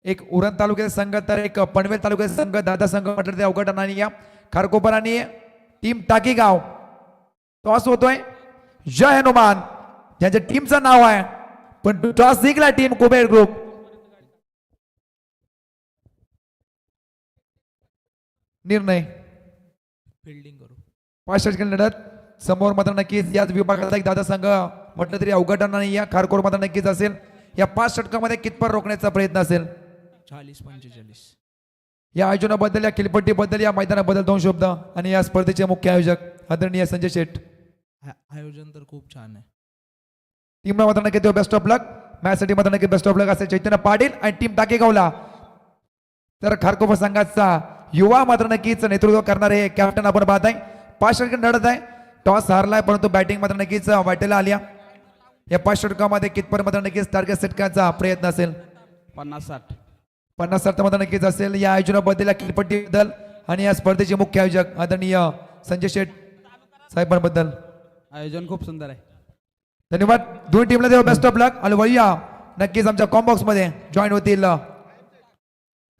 एक उरण तालुक्याचा संघ तर एक पनवेल तालुक्याचा संघ, दादा संघ म्हटलं ते अवघड नाही। या खारकोपर आणि टीम टाकीगाव टॉस होतोय। जय हनुमान ज्यांच्या टीमचं नाव आहे पण टॉस जिंकला टीम कुबेर ग्रुप. निर्णय फिल्डिंग करू. 5 षटकांची लढत. समोर मात्र नक्कीच याच विभागाचा एक दादा संघ म्हटलं तरी अवघड नाही. या खारकोड मात्र नक्कीच असेल. या 5 षटकामध्ये कितपर रोखण्याचा प्रयत्न असेल. 40-45. या आयोजनाबद्दल, या खेळपट्टीबद्दल, या मैदानाबद्दल 2 शब्द. आणि या स्पर्धेचे मुख्य आयोजक आदरणीय संजय शेठ. आयोजन तर खूप छान आहे. टीमला मात्र नक्की बेस्ट ऑफ लक. मॅच साठी मात्र नक्की बेस्ट ऑफ लक असेल. चैतन्य पाटील आणि टीम टाकेगावला तर खारकोप संघाचा युवा मात्र नक्कीच नेतृत्व करणारे कॅप्टन आपण पाहत आहे. 5 षटकांची लढत आहे. टॉस हारलाय परंतु बॅटिंग मात्र नक्कीच वाटेला आल्या. या 5 षटकामध्ये कितपर मात्र नक्कीच टार्गेट सेट करण्याचा प्रयत्न असेल. 50-60. 50-60 मात्र नक्कीच असेल. या आयोजनाबद्दल, या खेळपट्टीबद्दल आणि या स्पर्धेचे मुख्य आयोजक आदरणीय संजय शेठ साहेबांबद्दल आयोजन खूप सुंदर आहे. धन्यवाद. दोन टीमला देवा बेस्ट ऑफ लक. आणि वळूया नक्कीच आमच्या कॉम्बॉक्स मध्ये जॉईन होतील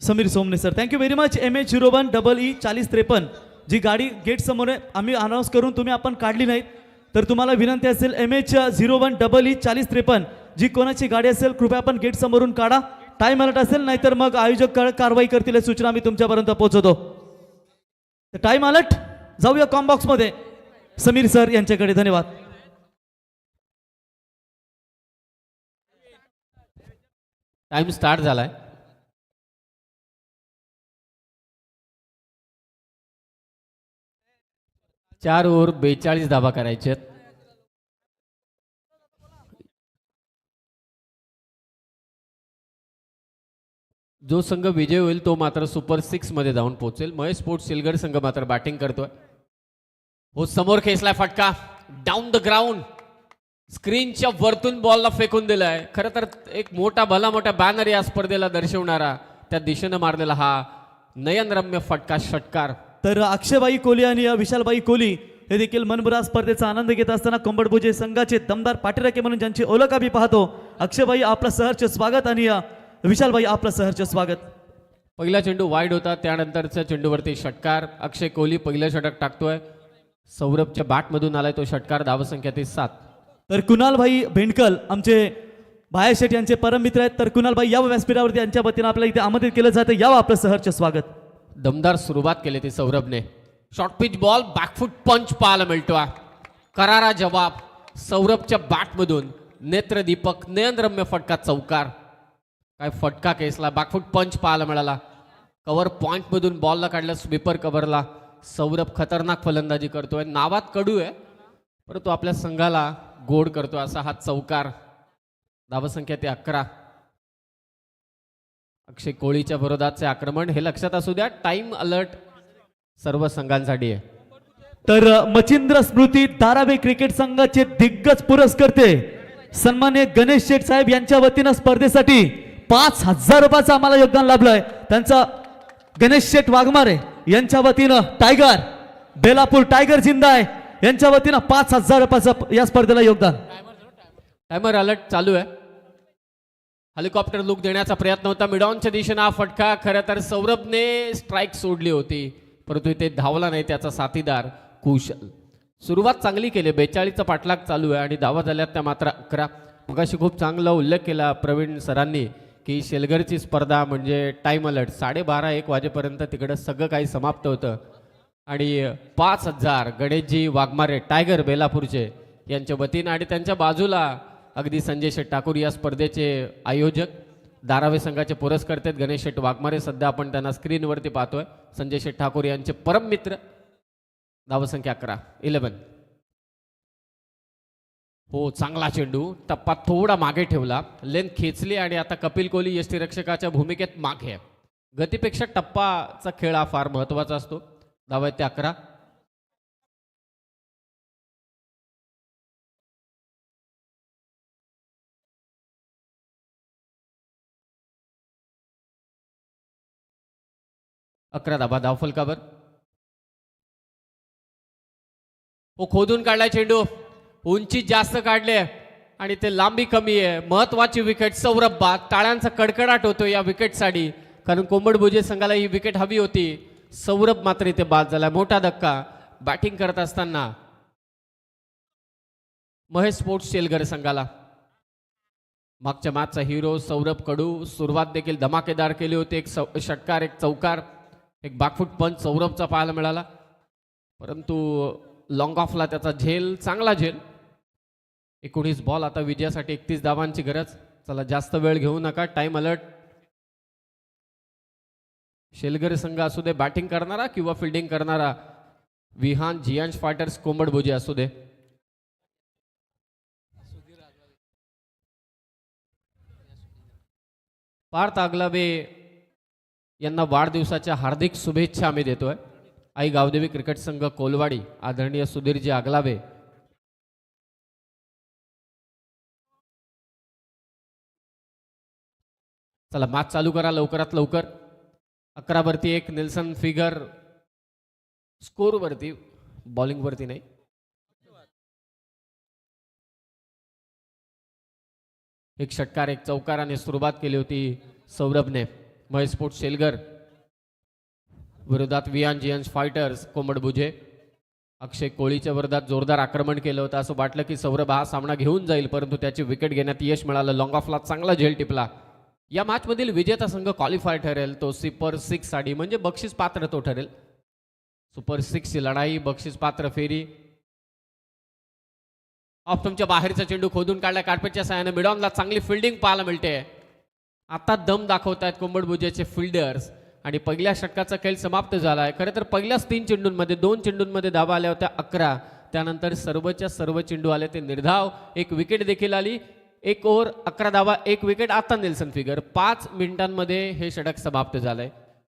Sameer Somne sir. Thank you very much. MH01EE 4053 जी गाडी गेट समोर आहे, आम्ही अनाऊन्स करून तुम्ही आपण काढली नाहीत तर तुम्हाला विनंती असेल MH01EE 4053 जी कोणाची गाडी असेल कृपया आपण गेट समोरून काढा. टाइम अलर्ट असेल नाहीतर मग आयोजक कारवाई करतील सूचना मी तुमच्यापर्यंत पोहोचवतो. Time alert. जाऊया कॉम्बॉक्स मध्ये समीर सर यांच्याकडे. धन्यवाद. टाइम स्टार्ट झालाय. चार ओव्हर 42 धावा करायचे आहेत. जो संघ विजय होईल तो मात्र सुपर 6 मध्ये जाऊन पोहोचेल. महेश स्पोर्ट्स सिलगड संघ मात्र बॅटिंग करतोय. हो समोर खेचलाय फटका डाऊन द ग्राउंड. स्क्रीनच्या वरतून बॉलला फेकून दिलाय. खरं तर एक मोठा मोठा बॅनर या स्पर्धेला दर्शवणारा त्या दिशेनं मारलेला हा नयनरम्य फटका षटकार. तर अक्षयबाई कोहली आणि विशालबाई कोहली हे देखील मनमुराद स्पर्धेचा आनंद घेत असताना कोंबडभुजे संघाचे दमदार पाठीराखे म्हणून ज्यांची ओळख आम्ही पाहतो. अक्षयबाई आपलं सहर्ष स्वागत आणि विशालबाई आपलं सहर्ष स्वागत. पहिला चेंडू वाईड होता. त्यानंतरच्या चेंडूवरती षटकार. अक्षय कोहली पहिलं षटक टाकतोय. सौरभच्या बॅटमधून आलाय तो षटकार. धावसंख्या ती 7. तर कुणालभाई भेंडकल आमचे भाया शेठ यांचे परम मित्र आहेत. तर कुणालभाई या व्यासपीठावरती यांच्या वतीनं आपल्याला इथे आमंत्रित केलं जातं. यावं आपलं सहर्ष स्वागत. दमदार सुरुवात केली ती सौरभने. शॉर्ट पिच बॉल बॅकफुट पंच पाहायला मिळतोय. करारा जवाब सौरभच्या बॅटमधून. नेत्रदीपक नयनरम्य फटका चौकार. काय फटका केसला. बॅकफुट पंच पाहायला मिळाला. कव्हर पॉइंट मधून बॉलला काढलं स्वीपर कव्हरला. सौरभ खतरनाक फलंदाजी करतोय. नावात कडू आहे परंतु आपल्या संघाला गोड करतोय असा हा चौकार. धावसंख्या ते 11. अक्षय कोहलीच्या विरोधाचे आक्रमण हे लक्षात असू द्या. टाइम अलर्ट सर्व संघांसाठी आहे. तर मच्छिंद्र स्मृती धारावी क्रिकेट संघाचे दिग्गज पुरस्कर्ते सन्मान्य गणेश शेठ साहेब यांच्या वतीनं स्पर्धेसाठी 5,000 रुपयाचं आम्हाला योगदान लाभलंय. त्यांचा गणेश शेठ वाघमारे यांच्या वतीनं टायगर बेलापूर टायगर जिंदा आहे यांच्या वतीनं 5,000 रुपयाचं या स्पर्धेला योगदान. टायमर अलर्ट चालू आहे. हेलिकॉप्टर लुक देण्याचा प्रयत्न होता. मिडॉनच्या दिशेनं हा फटका. खरं तर सौरभने स्ट्राईक सोडली होती परंतु ते धावला नाही त्याचा साथीदार कुशल. सुरुवात चांगली केली. 42चा पाठलाग चालू आहे आणि धावा झाल्यात त्या मात्र 11. मगाशी खूप चांगला उल्लेख केला प्रवीण सरांनी की शेलगरची स्पर्धा म्हणजे टाइम अलर्ट 12:30-1 वाजेपर्यंत तिकडं सगळं काही समाप्त होतं. आणि 5,000 गणेशजी वाघमारे टायगर बेलापूरचे यांच्या वतीनं आणि त्यांच्या बाजूला अगदी संजय शेठ ठाकूर या स्पर्धेचे आयोजक धारावी संघाचे पुरस्कर्ते गणेश शेठ वाघमारे. सध्या आपण त्यांना स्क्रीनवरती पाहतोय. संजय शेठ ठाकूर यांचे परम मित्र. धावसंख्या 11. हो चांगला चेंडू. टप्पा थोडा मागे ठेवला. लेंथ खेचली आणि आता कपिल कोहली यष्टीरक्षकाच्या भूमिकेत मागे आहे. गतीपेक्षा टप्पाचा खेळ हा फार महत्वाचा असतो. धावा ते 11. धाबा धावफलकावर. हो खोदून काढलाय चेंडू. उंची जास्त काढले आणि ते लांबी कमी आहे. महत्वाची विकेट सौरभ बाद. टाळ्यांचा कडकडाट होतो या विकेटसाठी कारण कोंबडभुजे संघाला ही विकेट हवी होती. सौरभ मात्र इथे बाद झाला. मोठा धक्का. बॅटिंग करत असताना महेश स्पोर्ट्स शेलगर संघाला. मागच्या मॅचचा हिरो सौरभ कडू सुरुवात देखील धमाकेदार केली होती. एक षटकार, एक चौकार, एक बॅकफूट पंच सौरभचा पाहायला मिळाला, परंतु लॉंग ऑफला त्याचा झेल, चांगला झेल. 19 बॉल, आता विजयासाठी 31 धावांची गरज. चला जास्त वेळ घेऊ नका, टाइम अलर्ट. शेलगर संघ असू दे बॅटिंग करणारा किंवा फिल्डिंग करणारा, विहान जियांश फायटर्स कोंबडभुजे असू दे, पार्थ आगलावे यांना वाढदिवसाच्या हार्दिक शुभेच्छा आम्ही देतोय. आई गावदेवी क्रिकेट संघ कोलवाडी, आदरणीय सुधीरजी आगलावे. चला मॅच चालू करा लवकरात लवकर. 11 वरती 1 नेल्सन फिगर स्कोर वरती, बॉलिंग वरती नाही. एक षटकार, एक चौकाराने सुरुवात केली होती सौरभने. महेश स्पोर्ट्स शेलगर विरोधात विहान जियांश फायटर्स कोंबडभुजे. अक्षय कोळीच्या विरोधात जोरदार आक्रमण केलं होतं. असं वाटलं की सौरभ हा सामना घेऊन जाईल, परंतु त्याची विकेट घेण्यात यश मिळालं. लॉंग ऑफला चांगला झेल टिपला. या मॅचमधील विजेता संघ क्वालिफाय ठरेल, तो सुपर 6 साठी, म्हणजे बक्षीस पात्र तो ठरेल. सुपर 6 ची लढाई, बक्षीस पात्र फेरी. ऑफ तुमच्या बाहेरचा चेंडू खोदून काढला कार्पेटच्या साहाय्याने. मिडॉनला चांगली फिल्डिंग पाहायला मिळते. आता दम दाखवतायत कोंबडभुजेचे फिल्डर्स आणि पहिल्या षटकाचा खेळ समाप्त झाला आहे. खरं तर पहिल्याच 3 चेंडूंमध्ये 2 चेंडूंमध्ये धावा आल्या होत्या 11. त्यानंतर सर्वच्या सर्व चेंडू आले ते निर्धाव. एक विकेट देखील आली. 1 ओव्हर 11 धावा 1 विकेट. आता नेल्सन फिगर. 5 मिनिटांमध्ये हे षटक समाप्त झालंय.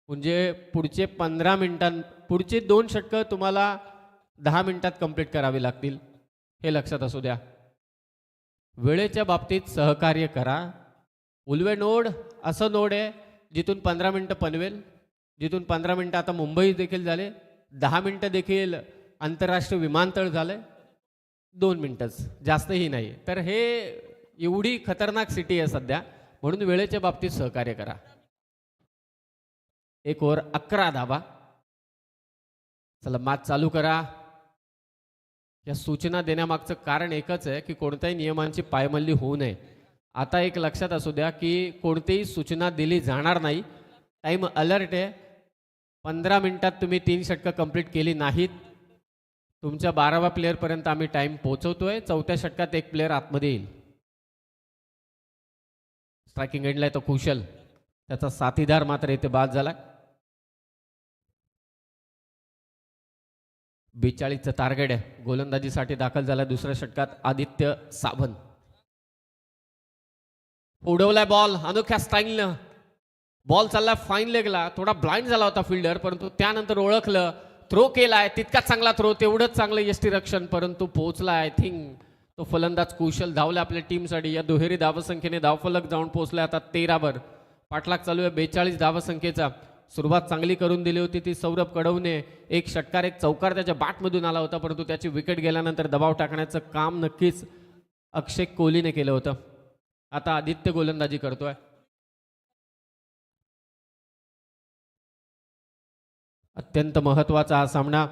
म्हणजे पुढचे 15 मिनिटां, पुढचे 2 षटकं तुम्हाला 10 मिनिटात कंप्लीट करावी लागतील, हे लक्षात असू द्या. वेळेच्या बाबतीत सहकार्य करा. उल्वे नोड असं नोड आहे जिथून 15 मिनिटं पनवेल, जिथून 15 मिनिटं आता मुंबई देखील झाले, 10 मिनिटं देखील आंतरराष्ट्रीय विमानतळ झाले, 2 मिनिटंच, जास्तही नाही. तर हे एवढी खतरनाक सिटी आहे सध्या, म्हणून वेळेच्या बाबतीत सहकार्य करा. 1 ओव्हर 11 धावा. चला मॅच चालू करा. या सूचना देण्यामागचं कारण एकच आहे की कोणत्याही नियमांची पायमल्ली होऊ नये. आता एक लक्षात असू द्या की कोणतीही सूचना दिली जाणार नाही. टाइम अलर्ट आहे. 15 मिनिटात तुम्ही 3 षटकं कंप्लीट केली नाहीत, तुमच्या 12व्या प्लेअरपर्यंत आम्ही टाइम पोहोचवतोय. 4थ्या षटकात 1 प्लेअर आतमध्ये येईल. स्ट्रायकिंग एंडला आहे तो कुशल, त्याचा साथीदार मात्र इथे बाद झाला. 42चं टार्गेट आहे. गोलंदाजीसाठी दाखल झाला दुसऱ्या षटकात आदित्य सावंत. उडवलाय बॉल अनोख्या स्टाईलनं. बॉल चालला फाईन लेगला. थोडा ब्लाइंड झाला होता फिल्डर, परंतु त्यानंतर ओळखलं, थ्रो केलाय. तितकाच चांगला थ्रो, तेवढंच चांगलं यष्टीरक्षण, परंतु पोहोचला. आय थिंक तो फलंदाज कुशल धावला आपल्या टीमसाठी. या दुहेरी धावसंख्येने धावफलक जाऊन पोहोचला आता 13 वर. पाठलाग चालू आहे 42 धावसंख्येचा. सुरुवात चांगली करून दिली होती ती सौरभ कडवने. 1 षटकार 1 चौकार त्याच्या बॅटमधून आला होता, परंतु त्याची विकेट गेल्यानंतर दबाव टाकण्याचं काम नक्कीच अक्षय कोहलीने केलं होतं. आता आदित्य गोलंदाजी करतोय. अत्यंत महत्वाचा हा सामना.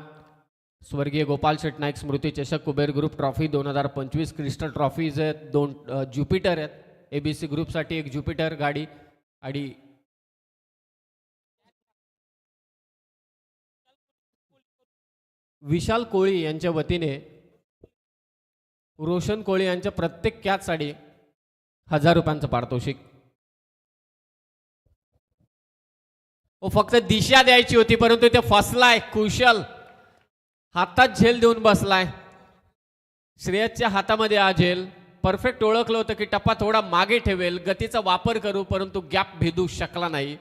स्वर्गीय गोपाल शेट नाईक स्मृती चषक, Kuber group trophy 2025, crystal trophies आहेत, 2 ज्युपिटर आहेत. एबीसी ग्रुपसाठी 1 ज्युपिटर गाडी आणि विशाल कोळी यांच्या वतीने रोशन कोळी यांच्या प्रत्येक कॅचसाठी 1000 रुपयांचं पारितोषिक. फक्त दिशा द्यायची होती, परंतु ते फसलाय. कुशल हातात झेल देऊन बसलाय. श्रेयसच्या हातामध्ये हा झेल. परफेक्ट ओळखलं होतं की टप्पा थोडा मागे ठेवेल, गतीचा वापर करू, परंतु गॅप भेदू शकला नाही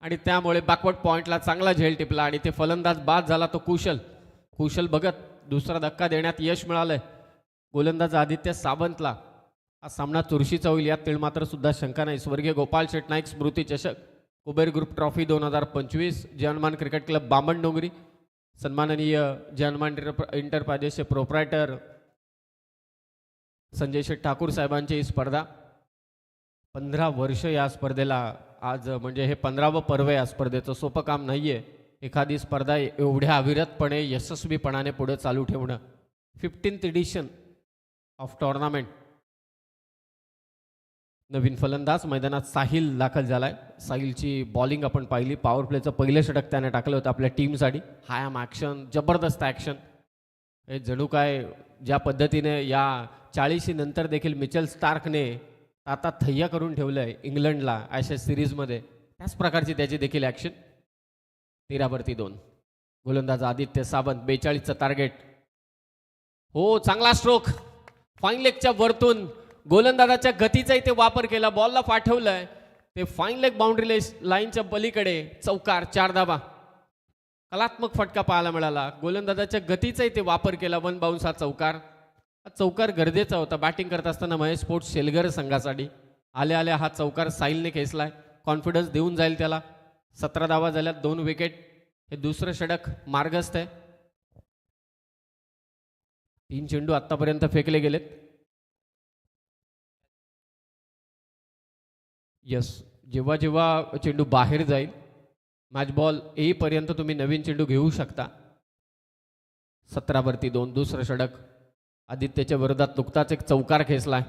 आणि त्यामुळे बॅकवर्ड पॉइंटला चांगला झेल टिपला आणि ते फलंदाज बाद झाला तो कुशल. कुशल बघत दुसरा धक्का देण्यात यश मिळालंय गोलंदाज आदित्य सावंतला. हा सामना चुरशीचा होईल यात तीळ मात्र सुद्धा शंका नाही. स्वर्गीय गोपाल शेट नाईक स्मृती चषक, Kuber group trophy 2025, Jaihanuman cricket club Bamandongri. सन्माननीय जयहनुमान इंटरप्राइजेसचे प्रोप्रायटर संजय शेठ ठाकूर साहेबांची ही स्पर्धा. 15 वर्ष या स्पर्धेला आज, म्हणजे हे 15वं पर्व या स्पर्धेचं. सोपं काम नाहीये एखादी स्पर्धा एवढ्या अविरतपणे यशस्वीपणाने पुढे चालू ठेवणं. 15th addition of tournament. नवीन फलंदाज मैदानात साहिल दाखल झालाय. साहिलची बॉलिंग आपण पाहिली. पॉवर प्लेचं पहिलं षटक त्याने टाकलं होतं आपल्या टीमसाठी. हाय ॲक्शन, जबरदस्त ॲक्शन. हे जणू काय ज्या पद्धतीने या 40 नंतर देखील मिचेल स्टार्कने आता थय्या करून ठेवलं आहे इंग्लंडला ॲशेस सिरीजमध्ये, त्याच प्रकारची त्याची देखील ॲक्शन. 13वरती 2. गोलंदाज आदित्य सावंत. 42चं टार्गेट. हो, चांगला स्ट्रोक. फाईन लेगच्या वरतून गोलंदाजाच्या गतीचा इथे वापर केला. बॉलला पाठवलंय ते फाईन लेग बाउंड्री लाईनच्या पलीकडे. चौकार, 4 धावा. कलात्मक फटका पाहायला मिळाला. गोलंदाजाच्या गतीचा इथे वापर केला. 1 बाउन्स हा चौकार. हा चौकार गरजेचा होता बॅटिंग करत असताना महेश स्पोर्ट्स शेलगर संघासाठी. आल्या आल्या हा चौकार साहिलने खेचलाय. कॉन्फिडन्स देऊन जाईल त्याला. 17 धावा झाल्यात, 2 विकेट. हे दुसरं षटक मार्गस्थ आहे. 3 चेंडू आतापर्यंत फेकले गेलेत. यस, जेव्हा जेव्हा चेंडू बाहेर जाईल मॅच बॉल येईपर्यंत तुम्ही नवीन चेंडू घेऊ शकता. 17वरती 2. दुसरं षटक. आदित्यच्या विरोधात नुकताच एक चौकार खेचलाय.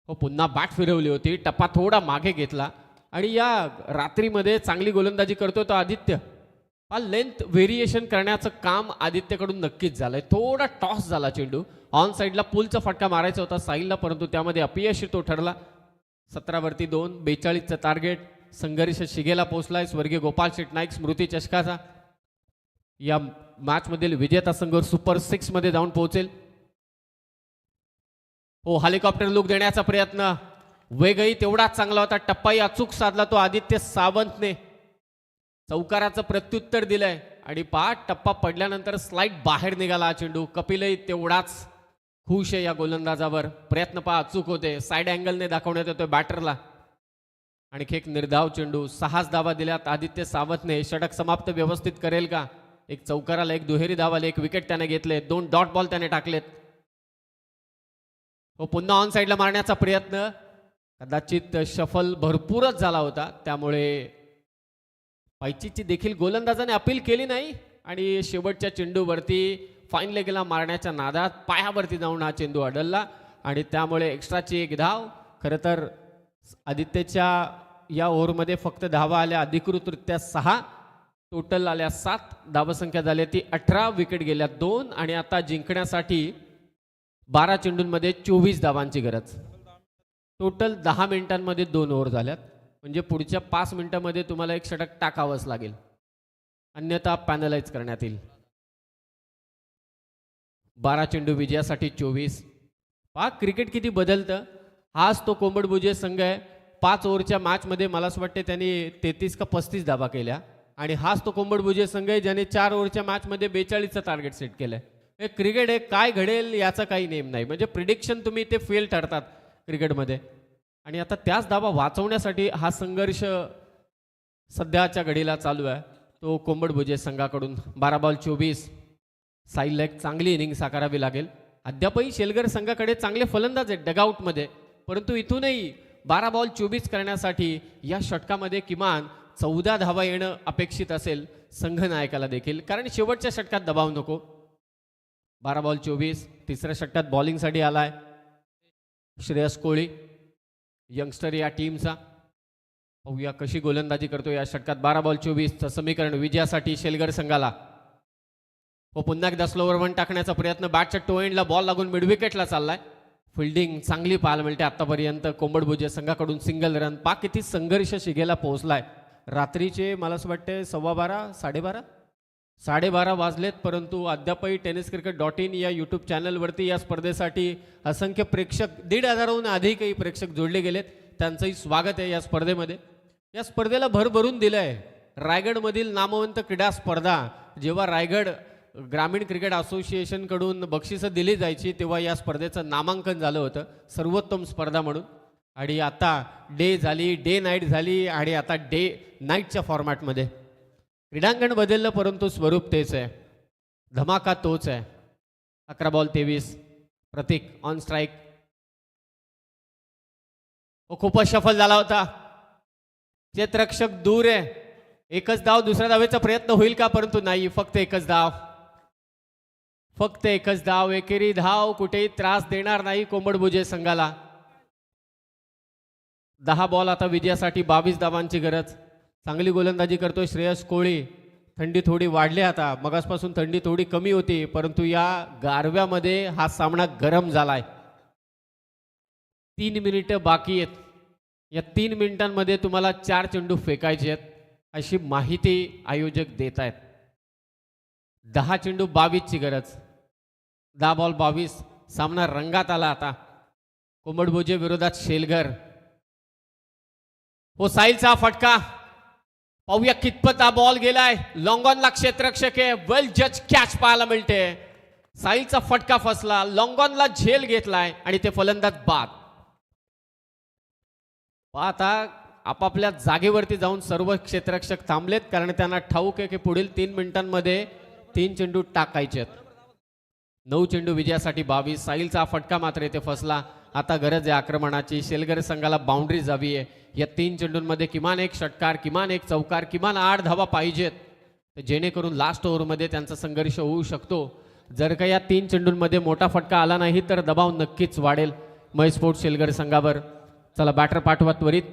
हो, पुन्हा बॅट फिरवली होती. टप्पा थोडा मागे घेतला आणि या रात्रीमध्ये चांगली गोलंदाजी करतो तो आदित्य. हा लेंथ व्हेरिएशन करण्याचं काम आदित्यकडून नक्कीच झालंय. थोडा टॉस झाला चेंडू. ऑन साईडला पुलचा फटका मारायचा होता साहिलला, परंतु त्यामध्ये अपयशी तो ठरला. 17वरती 2. 42चं टार्गेट. संघर्ष शिगेला पोहोचलाय. स्वर्गीय गोपाल शेट नाईक स्मृती चषकाचा. या मॅचमधील विजेता संघ सुपर 6 मध्ये जाऊन पोहोचेल. हो, हेलिकॉप्टर लुक देण्याचा प्रयत्न. वेगही तेवढाच चांगला होता. टप्पाही अचूक साधला तो आदित्य सावंतने. चौकाराचं प्रत्युत्तर दिलंय आणि टप्पा पडल्यानंतर स्लाइड बाहेर निघाला हा चेंडू. कपिलही तेवढाच खुश आहे या गोलंदाजावर. प्रयत्न अचूक होते. साईड अँगलने दाखवण्यात येतोय बॅटरला. आणखी एक निर्धाव चेंडू. 6 धावा दिल्यात आदित्य सावंतने. षटक समाप्त व्यवस्थित करेल का? एक चौकाराला, एक दुहेरी धावाला, एक विकेट त्याने घेतले. 2 डॉट बॉल त्याने टाकलेत. हो, पुन्हा ऑन साईडला मारण्याचा प्रयत्न. कदाचित शफल भरपूरच झाला होता, त्यामुळे पायचीची देखील गोलंदाजाने अपील केली नाही आणि शेवटच्या चेंडूवरती फाईन लेगला मारण्याच्या नादात पायावरती जाऊन हा चेंडू अडलला आणि त्यामुळे एक्स्ट्राची 1 धाव. खरं तर आदित्यच्या या ओव्हरमध्ये फक्त धावा आल्या अधिकृतरित्या 6, टोटल आल्या 7. धावसंख्या झाली ती 18. विकेट गेल्या 2 आणि आता जिंकण्यासाठी 12 चेंडूंमध्ये 24 धावांची गरज. टोटल 10 मिनिटांमध्ये 2 ओव्हर झाल्यात. म्हणजे पुढच्या 5 मिनिटांमध्ये तुम्हाला एक षटक टाकावंच लागेल, अन्यथा पॅनलाइज करण्यात येईल. 12 चेंडू विजयासाठी 24. क्रिकेट किती बदलतं. हाच तो कोंबडभुजे संघ आहे. 5 ओव्हरच्या मॅचमध्ये मला असं वाटतं त्यांनी 33 का 35 धावा केल्या आणि हाच तो कोंबडभुजे संघ आहे ज्याने 4 ओव्हरच्या मॅचमध्ये 42चं टार्गेट सेट केलंय. हे क्रिकेट आहे, काय घडेल याचा काही नेम नाही. म्हणजे प्रिडिक्शन तुम्ही ते फेल ठरतात क्रिकेटमध्ये. आणि आता त्याच धावा वाचवण्यासाठी हा संघर्ष सध्याच्या घडीला चालू आहे तो कोंबडभुजे संघाकडून. 12 बॉल 24. साहिलला एक चांगली इनिंग साकारावी लागेल. अद्यापही शेलगर संघाकडे चांगले फलंदाज आहेत डगआउटमध्ये, परंतु इथूनही 12 बॉल 24 करण्यासाठी या षटकामध्ये किमान 14 धावा येणं अपेक्षित असेल संघनायकाला देखील, कारण शेवटच्या षटकात दबाव नको. 12 बॉल 24. तिसऱ्या षटकात बॉलिंगसाठी आलाय श्रेयस कोळी, यंगस्टर या टीमचा. पाहूया कशी गोलंदाजी करतो या षटकात. 12 बॉल 24चं समीकरण विजयासाठी शेलगर संघाला. व पुन्हा एकदा स्लोवर 1 टाकण्याचा प्रयत्न. बॅटच्या टो एंडला बॉल लागून मिडविकेटला चाललाय. फिल्डिंग चांगली पाहायला मिळते आतापर्यंत कोंबडभुजे संघाकडून. Single run. किती संघर्ष शिगेला पोहोचलाय. रात्रीचे मला असं वाटतं 12:15 साडेबारा वाजलेत, परंतु अद्यापही tenniscricket.in या यूट्यूब चॅनलवरती या स्पर्धेसाठी असंख्य प्रेक्षक 1,500हून अधिकही प्रेक्षक जोडले गेलेत. त्यांचंही स्वागत आहे या स्पर्धेमध्ये. या स्पर्धेला भरभरून दिलं आहे. रायगडमधील नामवंत क्रीडा स्पर्धा जेव्हा रायगड ग्रामीण क्रिकेट असोसिएशनकडून बक्षिसं दिली जायची तेव्हा या स्पर्धेचं नामांकन झालं होतं सर्वोत्तम स्पर्धा म्हणून. आणि आता डे झाली, डे नाईट झाली आणि आता डे नाईटच्या फॉर्मॅटमध्ये. क्रीडांगण बदललं परंतु स्वरूप तेच आहे, धमाका तोच आहे. 11 बॉल 23. Pratik on strike. खूपच शफल झाला होता. क्षेत्ररक्षक दूर आहे. एकच धाव. दुसऱ्या धावेचा प्रयत्न होईल का, परंतु नाही. फक्त एकच धाव. फक्त एकच धाव. एकेरी धाव कुठेही त्रास देणार नाही कोंबडभुजे संघाला. 10 बॉल आता विजयासाठी 22 धावांची गरज. चांगली गोलंदाजी करतोय श्रेयस कोळी. थंडी थोडी वाढली आता, मगासपासून थंडी थोडी कमी होती, परंतु या गारव्यामध्ये हा सामना गरम झालाय. 3 मिनिटं बाकी आहेत. या 3 मिनिटांमध्ये तुम्हाला 4 चेंडू फेकायचे आहेत अशी माहिती आयोजक देत आहेत. 10 चेंडू 22 ची गरज. 10 बॉल 22. सामना रंगात आला आता. कोंबडभुजे विरोधात शेलघर. हो साहिलचा फटका. पाहूया कितपत हा बॉल गेलाय. लॉंगॉनला क्षेत्ररक्षक आहे. वेल जज कॅच पाहायला मिळते. साहिलचा फटका फसला, लॉंगॉनला झेल घेतलाय आणि ते फलंदाज बाद. आता आपापल्या जागेवरती जाऊन सर्व क्षेत्ररक्षक थांबलेत, कारण त्यांना ठाऊक आहे की पुढील 3 मिनिटांमध्ये 3 चेंडू टाकायचे आहेत. 9 चेंडू विजयासाठी 22. साहिलचा फटका मात्र इथे फसला. आता गरज आहे आक्रमणाची. शेलघर संघाला बाउंड्री जावी आहे. या 3 चेंडूंमध्ये किमान एक षटकार, किमान एक चौकार, किमान 8 धावा पाहिजेत, जेणेकरून लास्ट ओव्हरमध्ये त्यांचा संघर्ष होऊ शकतो. जर का या 3 चेंडूंमध्ये मोठा फटका आला नाही तर दबाव नक्कीच वाढेल महेश स्पोर्ट्स शेलघर संघावर. चला बॅटर पाठवा त्वरित.